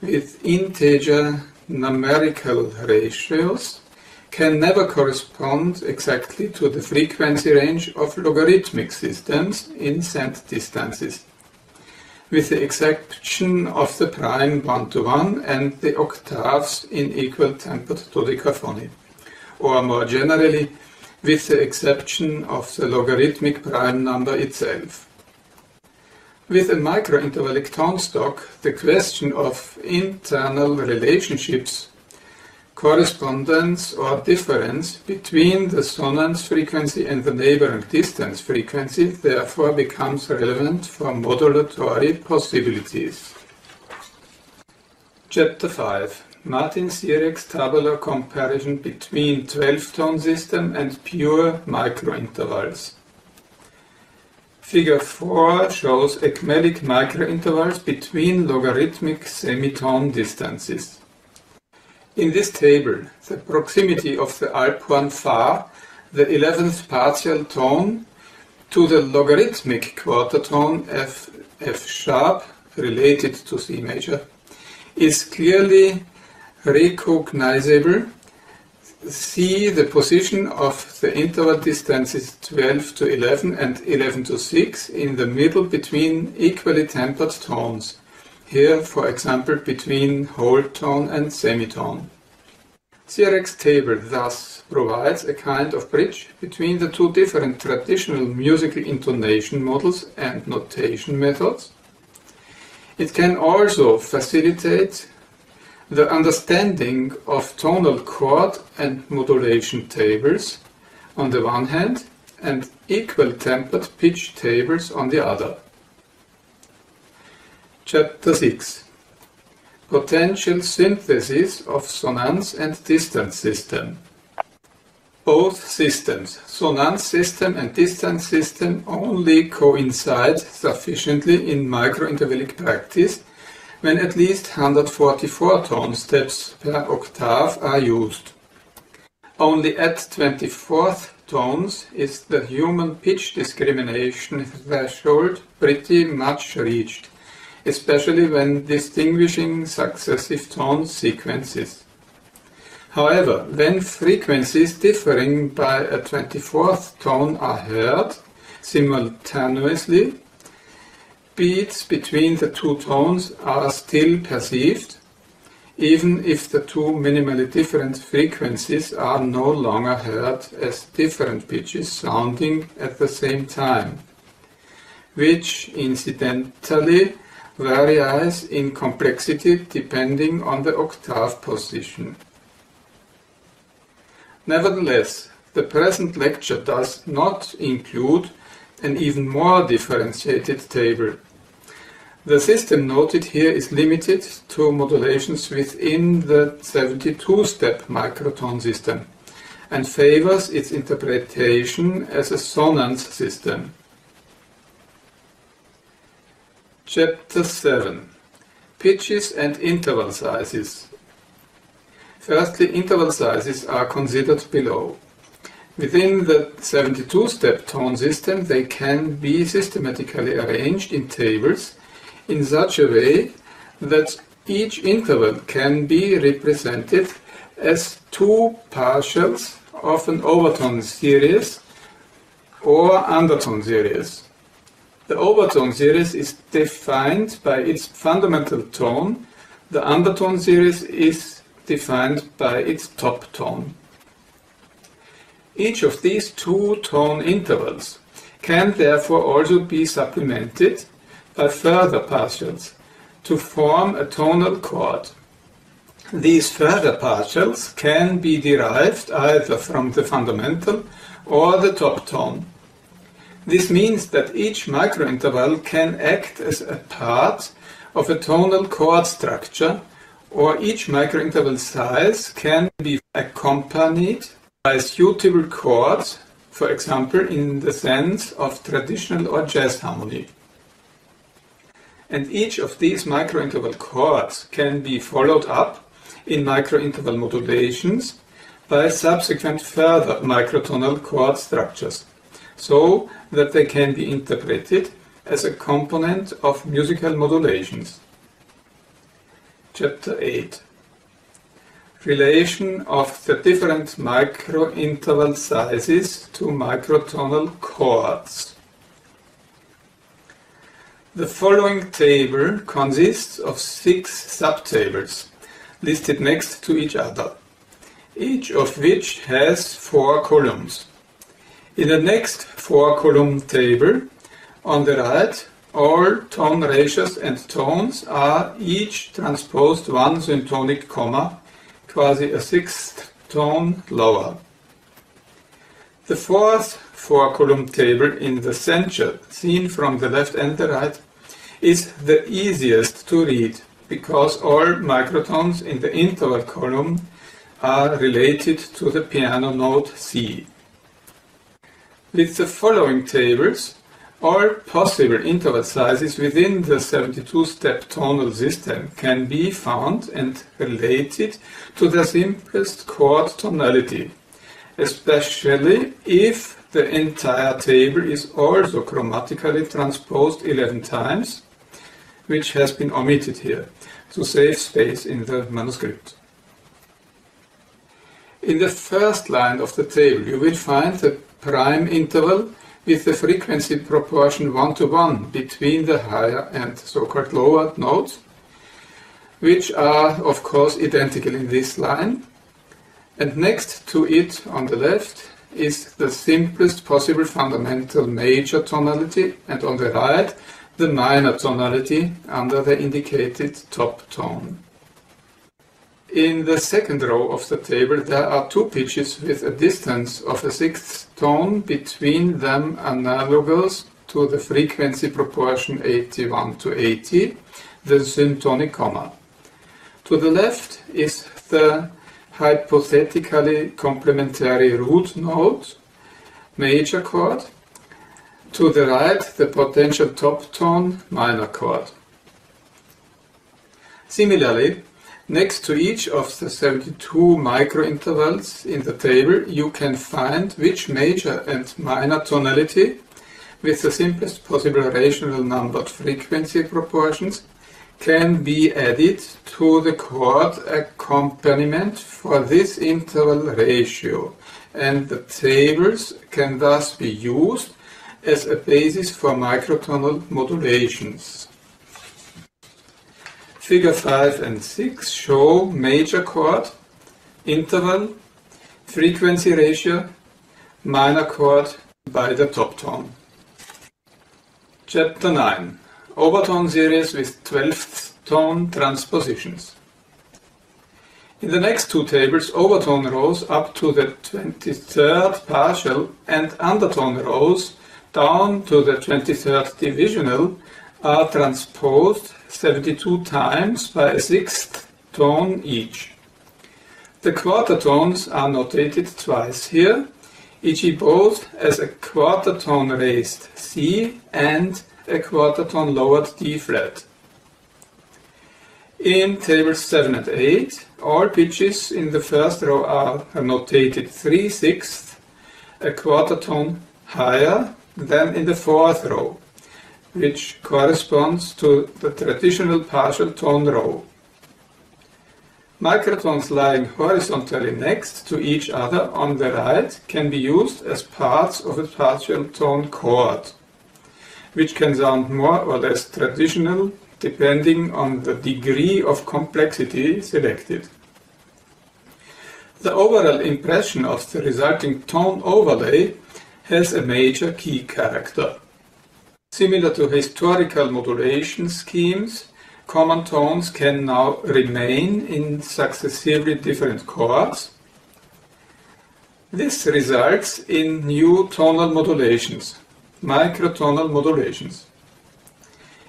with integer numerical ratios, can never correspond exactly to the frequency range of logarithmic systems in cent distances. with the exception of the prime 1-to-1 and the octaves in equal tempered dodecaphony, or more generally, with the exception of the logarithmic prime number itself. With a microintervallic tone stock, the question of internal relationships, correspondence or difference between the sonance frequency and the neighboring distance frequency therefore becomes relevant for modulatory possibilities. Chapter 5. Martin Sierek's tabular comparison between 12-tone system and pure microintervals. Figure 4 shows ecmelic microintervals between logarithmic semitone distances. In this table, the proximity of the Alphorn Fa, the 11th partial tone, to the logarithmic quarter tone F sharp, related to C major, is clearly recognizable. See the position of the interval distances 12 to 11 and 11 to 6 in the middle between equally tempered tones. Here, for example, between whole tone and semitone. Sierek's table thus provides a kind of bridge between the two different traditional musical intonation models and notation methods. It can also facilitate the understanding of tonal chord and modulation tables on the one hand and equal tempered pitch tables on the other. Chapter 6. Potential synthesis of sonance and distance system. Both systems, sonance system and distance system, only coincide sufficiently in microintervallic practice when at least 144 tone steps per octave are used. Only at 24th tones is the human pitch discrimination threshold pretty much reached, especially when distinguishing successive tone sequences. However, when frequencies differing by a 24th tone are heard simultaneously, beats between the two tones are still perceived, even if the two minimally different frequencies are no longer heard as different pitches sounding at the same time, which incidentally varies in complexity depending on the octave position. Nevertheless, the present lecture does not include an even more differentiated table. The system noted here is limited to modulations within the 72-step microtone system and favors its interpretation as a sonance system. Chapter 7. Pitches and interval sizes. Firstly, interval sizes are considered below. Within the 72-step tone system, they can be systematically arranged in tables in such a way that each interval can be represented as two partials of an overtone series or undertone series. The overtone series is defined by its fundamental tone. The undertone series is defined by its top tone. Each of these two tone intervals can therefore also be supplemented by further partials to form a tonal chord. These further partials can be derived either from the fundamental or the top tone. This means that each microinterval can act as a part of a tonal chord structure, or each microinterval size can be accompanied by suitable chords, for example in the sense of traditional or jazz harmony. And each of these microinterval chords can be followed up in microinterval modulations by subsequent further microtonal chord structures, so that they can be interpreted as a component of musical modulations. Chapter 8. Relation of the different microinterval sizes to microtonal chords. The following table consists of 6 subtables, listed next to each other, each of which has 4 columns. In the next 4-column table, on the right, all tone ratios and tones are each transposed 1 syntonic comma, quasi a 6th tone lower. The fourth 4-column table in the center, seen from the left and the right, is the easiest to read, because all microtones in the interval column are related to the piano note C. With the following tables, all possible interval sizes within the 72-step tonal system can be found and related to the simplest chord tonality, especially if the entire table is also chromatically transposed 11 times, which has been omitted here to save space in the manuscript. In the first line of the table, you will find the prime interval with the frequency proportion 1:1 between the higher and so-called lower notes, which are of course identical in this line. And next to it on the left is the simplest possible fundamental major tonality, and on the right the minor tonality under the indicated top tone. In the second row of the table there are 2 pitches with a distance of a 6th tone between them, analogous to the frequency proportion 81:80, the syntonic comma. To the left is the hypothetically complementary root note, major chord. To the right, the potential top tone, minor chord. Similarly, next to each of the 72 microintervals in the table, you can find which major and minor tonality, with the simplest possible rational numbered frequency proportions, can be added to the chord accompaniment for this interval ratio, and the tables can thus be used as a basis for microtonal modulations. Figure 5 and 6 show major chord, interval, frequency ratio, minor chord by the top tone. Chapter 9. Overtone series with 12th tone transpositions. In the next 2 tables, overtone rows up to the 23rd partial and undertone rows down to the 23rd divisional are transposed 72 times by a 6th tone each. The quarter tones are notated twice here, e.g. both as a quarter tone raised C and a quarter tone lowered D flat. In tables 7 and 8, all pitches in the first row are notated 3/6, a quarter tone higher than in the fourth row, which corresponds to the traditional partial tone row. Microtones lying horizontally next to each other on the right can be used as parts of a partial tone chord, which can sound more or less traditional depending on the degree of complexity selected. The overall impression of the resulting tone overlay has a major key character. Similar to historical modulation schemes, common tones can now remain in successively different chords. This results in new tonal modulations, microtonal modulations.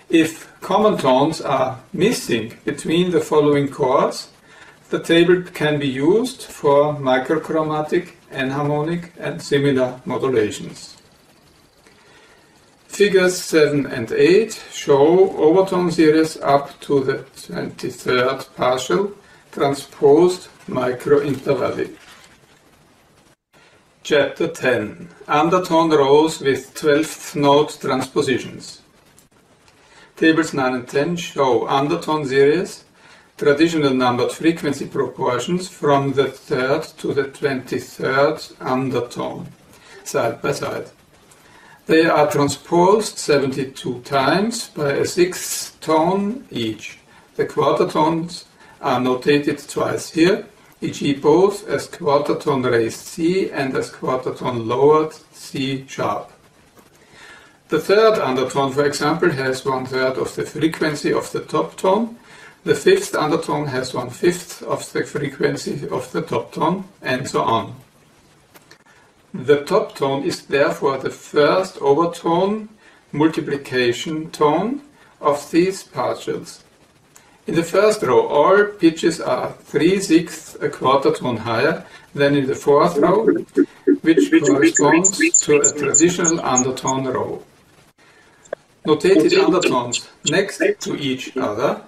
If common tones are missing between the following chords, the table can be used for microchromatic, enharmonic and similar modulations. Figures 7 and 8 show overtone series up to the 23rd partial transposed microintervalli. Chapter 10. Undertone rows with 12th note transpositions. Tables 9 and 10 show undertone series, traditional numbered frequency proportions from the 3rd to the 23rd undertone, side by side. They are transposed 72 times by a sixth tone each. The quarter tones are notated twice here, e.g. both as quarter tone raised C and as quarter tone lowered C sharp. The third undertone, for example, has 1/3 of the frequency of the top tone. The fifth undertone has 1/5 of the frequency of the top tone, and so on. The top tone is therefore the first overtone multiplication tone of these partials. In the first row, all pitches are 3/6 a quarter tone higher than in the fourth row, which corresponds to a traditional undertone row. Notated undertones next to each other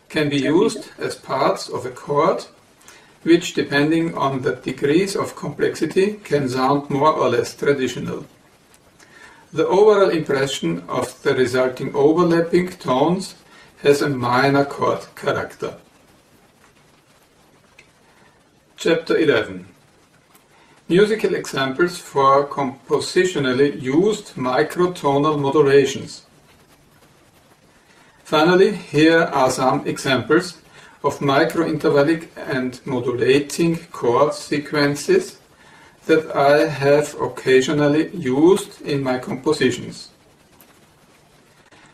can be used as parts of a chord, which, depending on the degrees of complexity, can sound more or less traditional. The overall impression of the resulting overlapping tones has a minor chord character. Chapter 11. Musical examples for compositionally used microtonal modulations. Finally, here are some examples of microintervallic and modulating chord sequences that I have occasionally used in my compositions.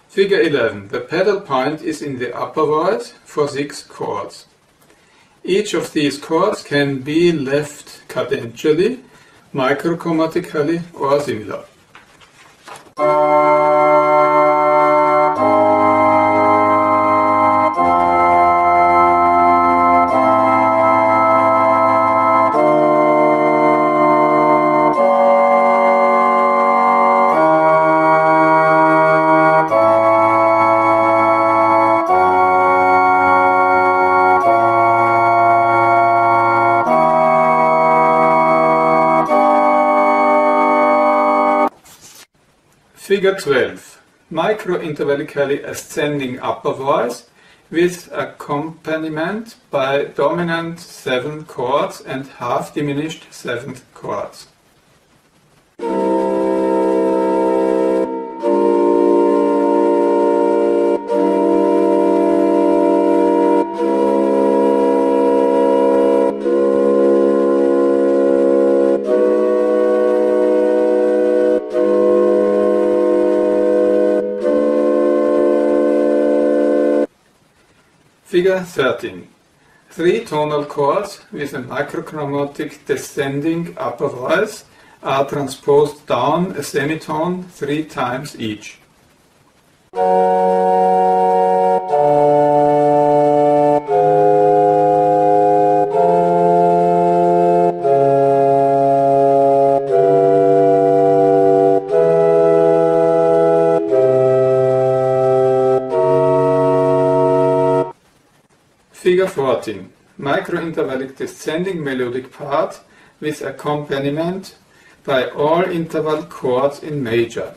Figure 11. The pedal point is in the upper voice for 6 chords. Each of these chords can be left cadentially, microchromatically, or similar. Figure 12. Microintervallically ascending upper voice with accompaniment by dominant 7 chords and half diminished 7th chords. Figure 13. 3 tonal chords with a microchromatic descending upper voice are transposed down a semitone 3 times each. Figure 14. Microintervallic descending melodic part with accompaniment by all interval chords in major.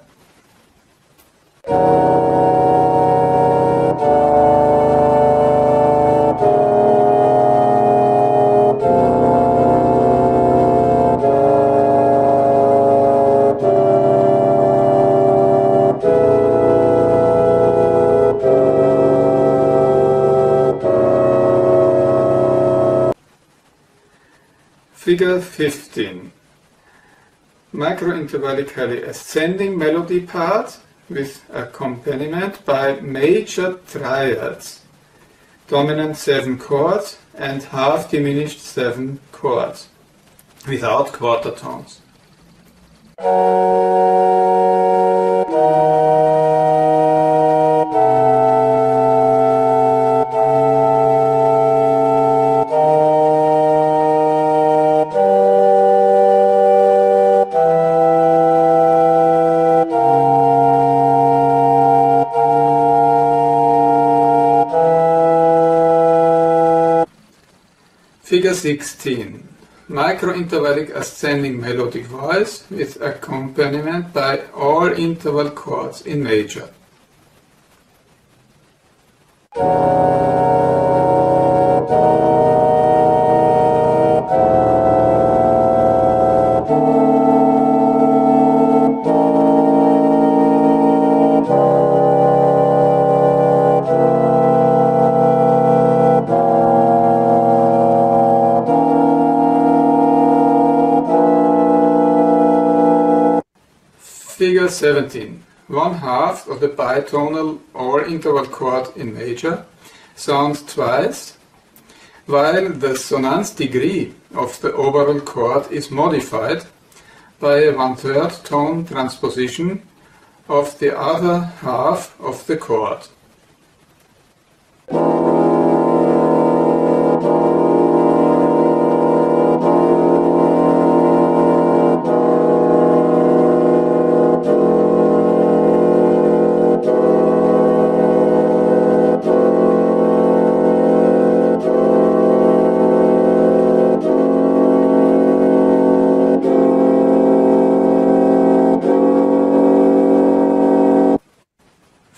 Figure 15. Microintervallically ascending melody part with accompaniment by major triads, dominant 7 chords and half diminished 7 chords, without quarter tones. Figure 16. Microintervallic ascending melodic voice with accompaniment by all interval chords in major. Figure 17. One half of the bitonal or interval chord in major sounds twice, while the sonance degree of the overall chord is modified by a 1/3 tone transposition of the other half of the chord.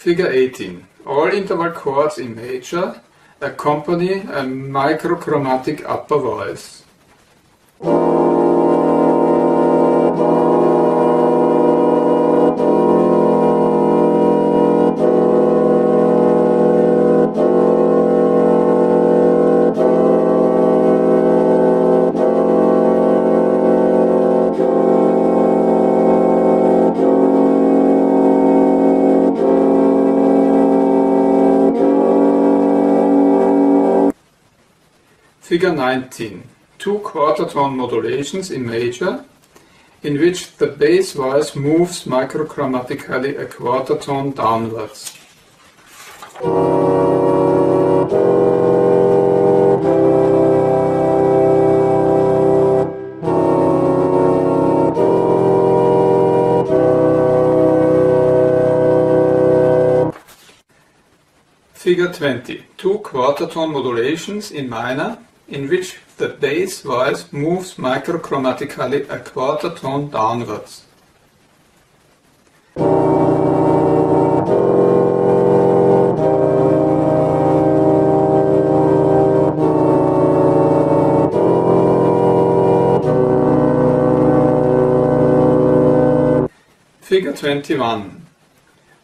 Figure 18. All interval chords in major accompany a microchromatic upper voice. Figure 19. Two quarter-tone modulations in major, in which the bass voice moves microchromatically a quarter tone downwards. Figure 20. Two quarter-tone modulations in minor, in which the bass voice moves microchromatically a quarter tone downwards. Figure 21.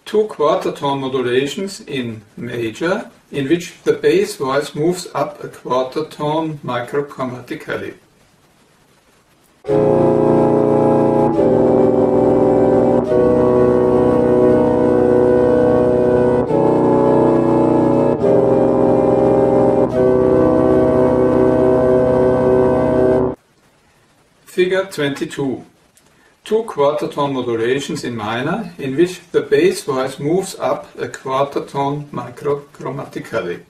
Two quarter-tone modulations in major, in which the bass voice moves up a quarter tone microchromatically. Figure 22. Two quarter-tone modulations in minor, in which the bass voice moves up a quarter tone microchromatically.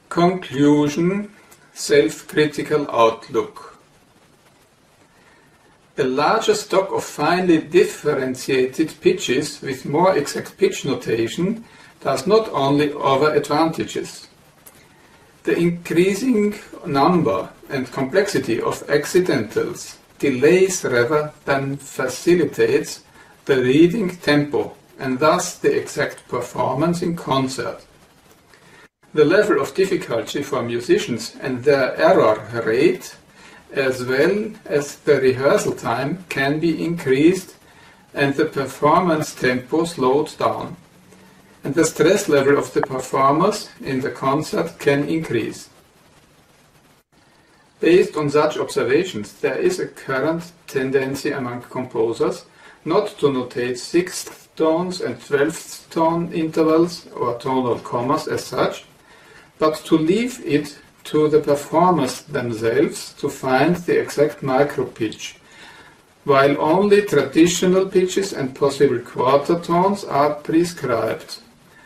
Conclusion: self-critical outlook. A larger stock of finely differentiated pitches with more exact pitch notation does not only offer advantages. The increasing number and complexity of accidentals delays rather than facilitates the reading tempo and thus the exact performance in concert. The level of difficulty for musicians and their error rate, as well as the rehearsal time, can be increased and the performance tempo slowed down, and the stress level of the performers in the concert can increase. Based on such observations, there is a current tendency among composers not to notate sixth tones and 12th tone intervals or tonal commas as such, but to leave it to the performers themselves to find the exact micro-pitch, while only traditional pitches and possible quarter tones are prescribed,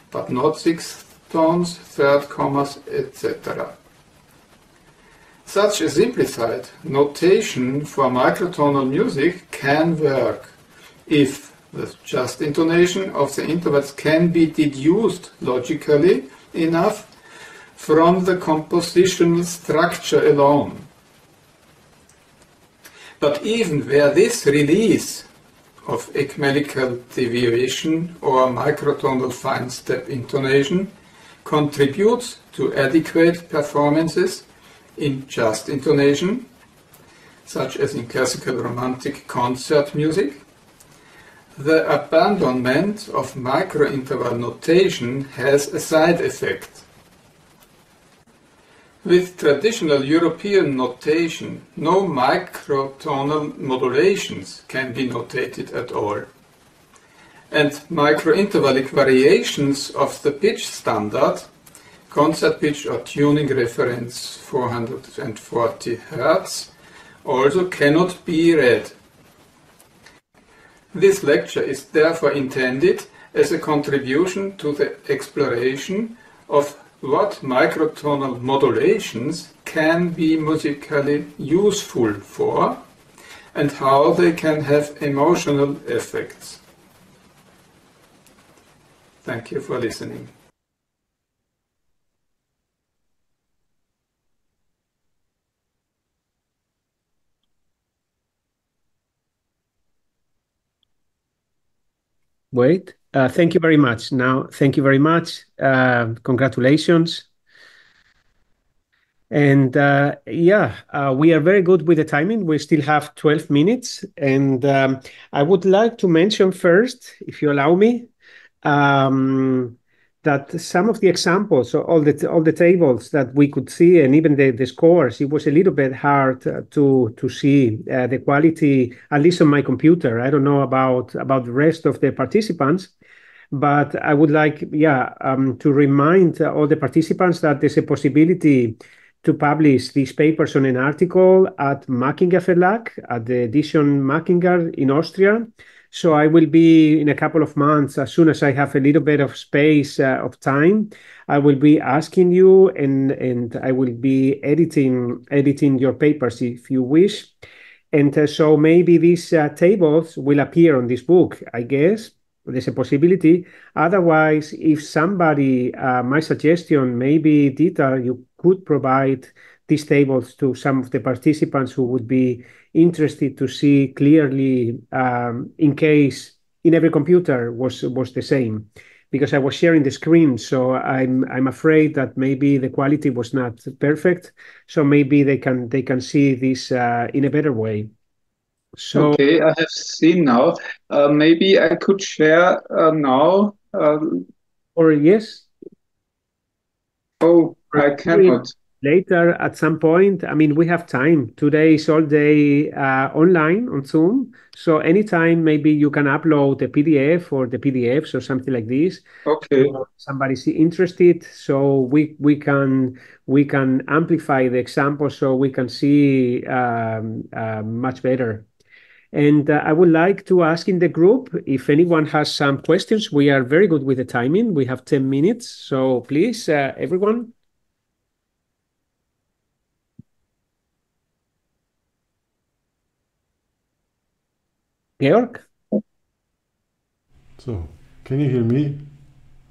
but not sixth tones, third commas, etc. Such a simplified notation for microtonal music can work if the just intonation of the intervals can be deduced logically enough from the compositional structure alone. But even where this release of ecumenical deviation or microtonal fine step intonation contributes to adequate performances in just intonation, such as in classical romantic concert music, the abandonment of microinterval notation has a side effect. With traditional European notation, no microtonal modulations can be notated at all. And microintervallic variations of the pitch standard, concert pitch or tuning reference 440 Hz, also cannot be read. This lecture is therefore intended as a contribution to the exploration of what microtonal modulations can be musically useful for and how they can have emotional effects. Thank you for listening. Wait, thank you very much. Now, thank you very much. Congratulations. And yeah, we are very good with the timing. We still have 12 minutes. And I would like to mention first, if you allow me, that some of the examples, so all the tables that we could see, and even the scores, it was a little bit hard to see the quality, at least on my computer. I don't know about the rest of the participants, but I would like, to remind all the participants that there's a possibility to publish these papers on an article at Mackinger Verlag, at the edition Mackinger in Austria. So I will be in a couple of months, as soon as I have a little bit of space of time, I will be asking you, and I will be editing your papers if you wish. And so maybe these tables will appear on this book, I guess. There's a possibility. Otherwise, if somebody, my suggestion, maybe Dieter, you could provide these tables to some of the participants who would be interested to see clearly, in case in every computer was the same, because I was sharing the screen, so I'm afraid that maybe the quality was not perfect. So maybe they can see this in a better way. So okay, I have seen now. Maybe I could share now. Or yes. Oh, I cannot. Later at some point. I mean, we have time. Today is all day online on Zoom. So anytime maybe you can upload the PDF or the PDFs or something like this. Okay. Or somebody's interested. So we can amplify the example so we can see much better. And I would like to ask in the group if anyone has some questions. We are very good with the timing. We have 10 minutes. So please, everyone. Georg? So, can you hear me?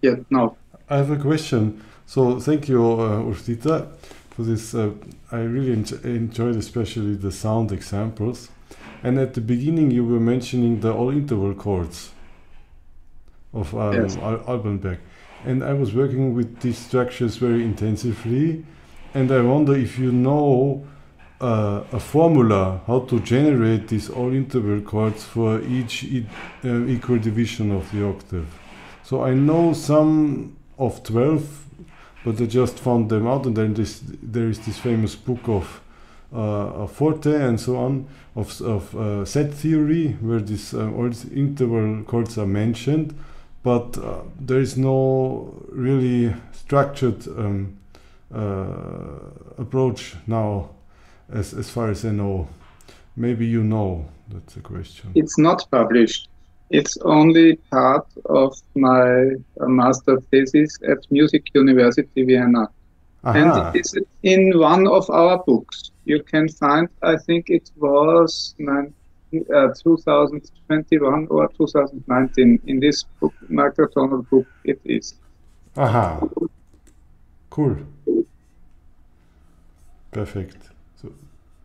Yeah, no. I have a question. So, thank you, Ulf-Diether, for this. I really enjoyed especially the sound examples. And at the beginning, you were mentioning the all-interval chords of Yes. Albanberg. And I was working with these structures very intensively. And I wonder if you know a formula how to generate these all-interval chords for each equal division of the octave. So I know some of 12, but I just found them out, and then there is this famous book of Forte and so on, of set theory, where all these interval chords are mentioned, but there is no really structured approach now. As far as I know, maybe you know, that's a question. It's not published. It's only part of my master thesis at Music University Vienna. Aha. And it is in one of our books. You can find, I think it was 2021 or 2019. In this book, Microtonal book, it is. Aha. Cool. Perfect.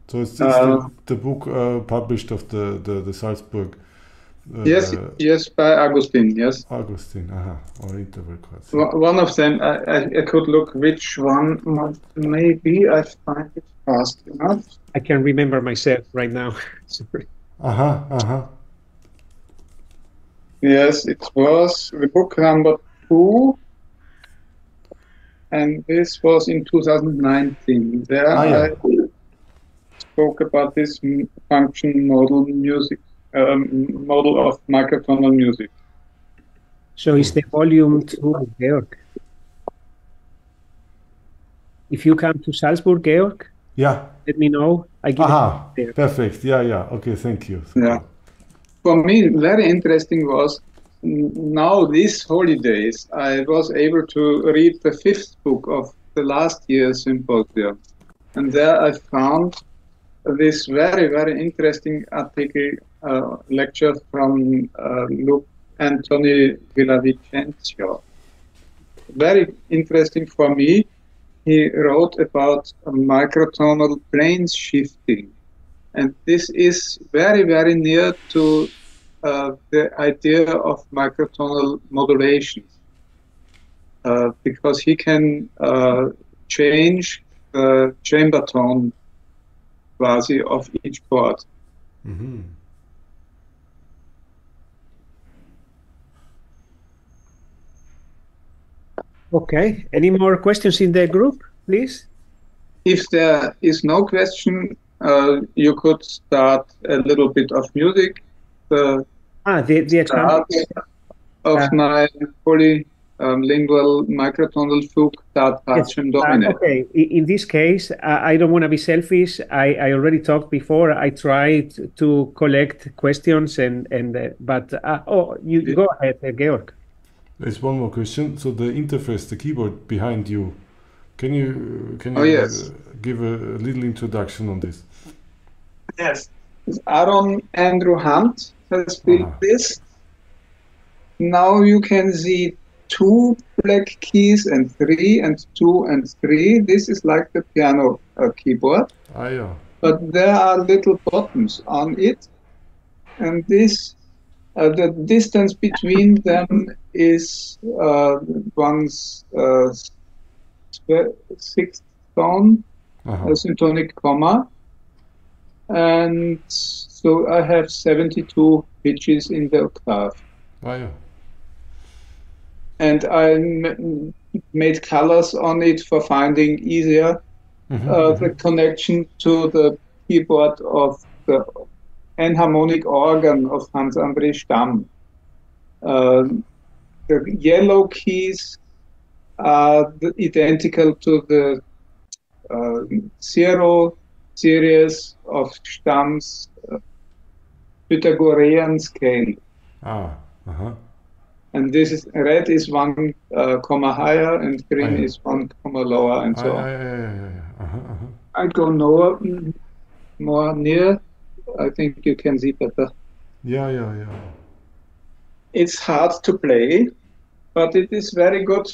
So it's the book published of the Salzburg. Yes, by Agustín. Yes. Agustín. Aha. Or interval chords. One of them. I could look which one. Maybe I find it fast enough. I can remember myself right now. Sorry. Yes, it was the book number 2, and this was in 2019. There I spoke about this function model music, model of microtonal music. So it's the volume 2, Georg. If you come to Salzburg, Georg, let me know. I give it there. Perfect. Yeah. Okay, thank you. For me, very interesting was now these holidays, I was able to read the 5th book of the last year's Symposium. And there I found this very, very interesting article, lecture from Anthony Villavicencio. Very interesting for me. He wrote about microtonal plane shifting. And this is very, very near to the idea of microtonal modulations, because he can change the chamber tone quasi of each chord. Okay, any more questions in the group, please? If there is no question, you could start a little bit of music. The example of my polylingual microtonal fugue that Pacem Domine. Okay, in this case, I don't want to be selfish. I already talked before. I tried to collect questions, but you go ahead, Georg. There's one more question. So the interface, the keyboard behind you, can you give a little introduction on this? Yes, Aaron Andrew Hunt has built this. Now you can see 2 black keys and 3 and 2 and 3. This is like the piano keyboard. But there are little buttons on it, and this the distance between them is one's 6th tone, a syntonic comma, and so I have 72 pitches in the octave. And I made colors on it for finding easier the connection to the keyboard of the enharmonic organ of Hans André Stamm. The yellow keys are identical to the 0 series of Stamm's Pythagorean scale. And this is red is 1 comma higher, and green is 1 comma lower, and so on. I go more near. I think you can see better. It's hard to play, but it is very good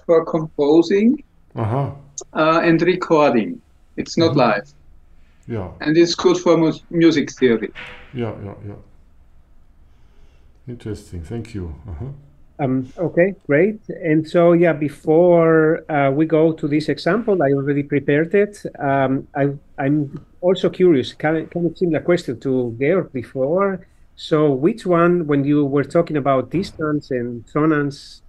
for composing and recording. It's not live. And it's good for music theory. Interesting. Thank you. Okay, great. And so, before we go to this example, I already prepared it. I'm also curious, kind of similar question to Georg before. So which one, when you were talking about distance and sonance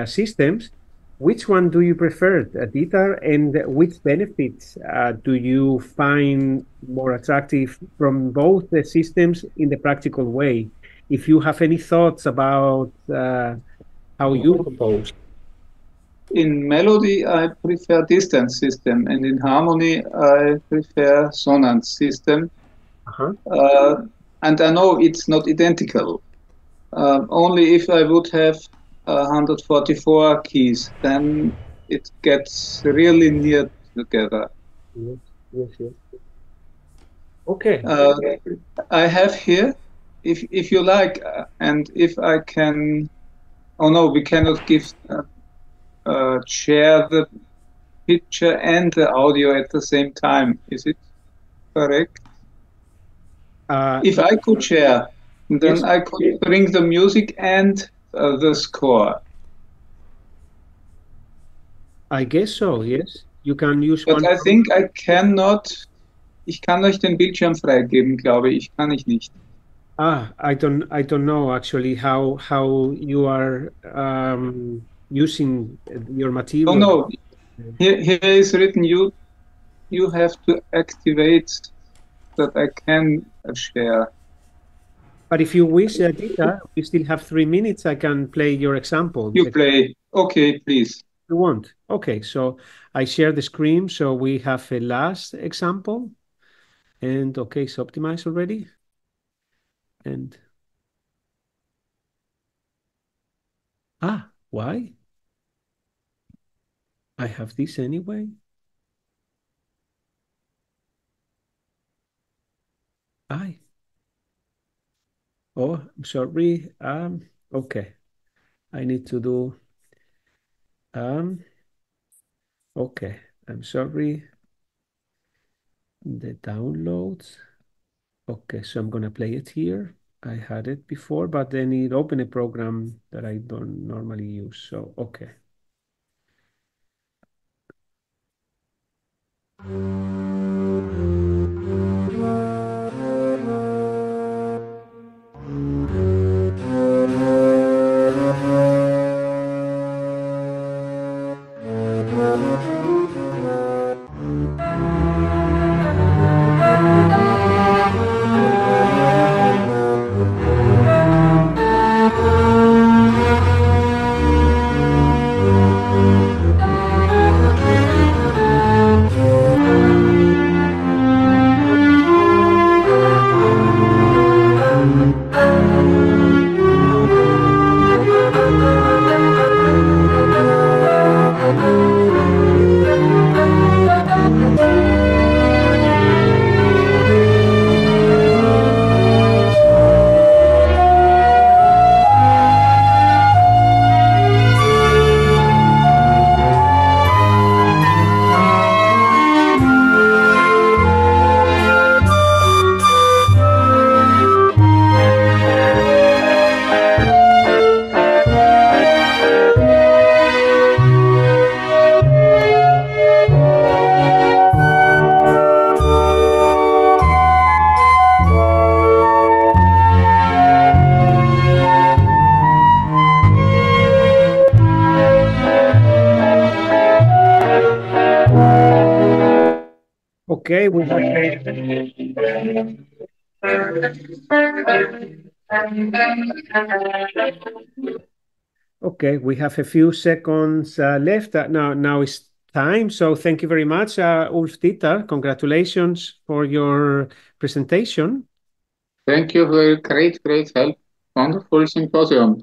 systems, which one do you prefer, Dieter, and which benefits do you find more attractive from both the systems in the practical way? If you have any thoughts about how you compose. In melody, I prefer distance system, and in harmony, I prefer sonance system. And I know it's not identical. Only if I would have 144 keys, then it gets really near together. Yes. Okay. I have here, if you like, and if I can. Oh no, we cannot share the picture and the audio at the same time. Is it correct? If I could share, then I could bring the music and the score. I guess so, yes. You can use But one. I think I cannot. Ich kann euch den Bildschirm freigeben, glaube ich. Kann ich nicht. I don't know actually how you are using your material. Oh no, here is written you have to activate that I can share. But if you wish, Dita, we still have 3 minutes. I can play your example. You play. Okay, please. You want? Okay, so I share the screen. So we have a last example. And okay, it's optimized already. And why? I have this anyway. Oh, I'm sorry. Okay. I need to do okay. I'm sorry. The downloads. Okay, so I'm gonna play it here. I had it before, but then it opened a program that I don't normally use. So okay. Okay, we have okay, we have a few seconds left. Now it's time. So thank you very much, Ulf-Diether. Congratulations for your presentation. Thank you for great help. Wonderful symposium.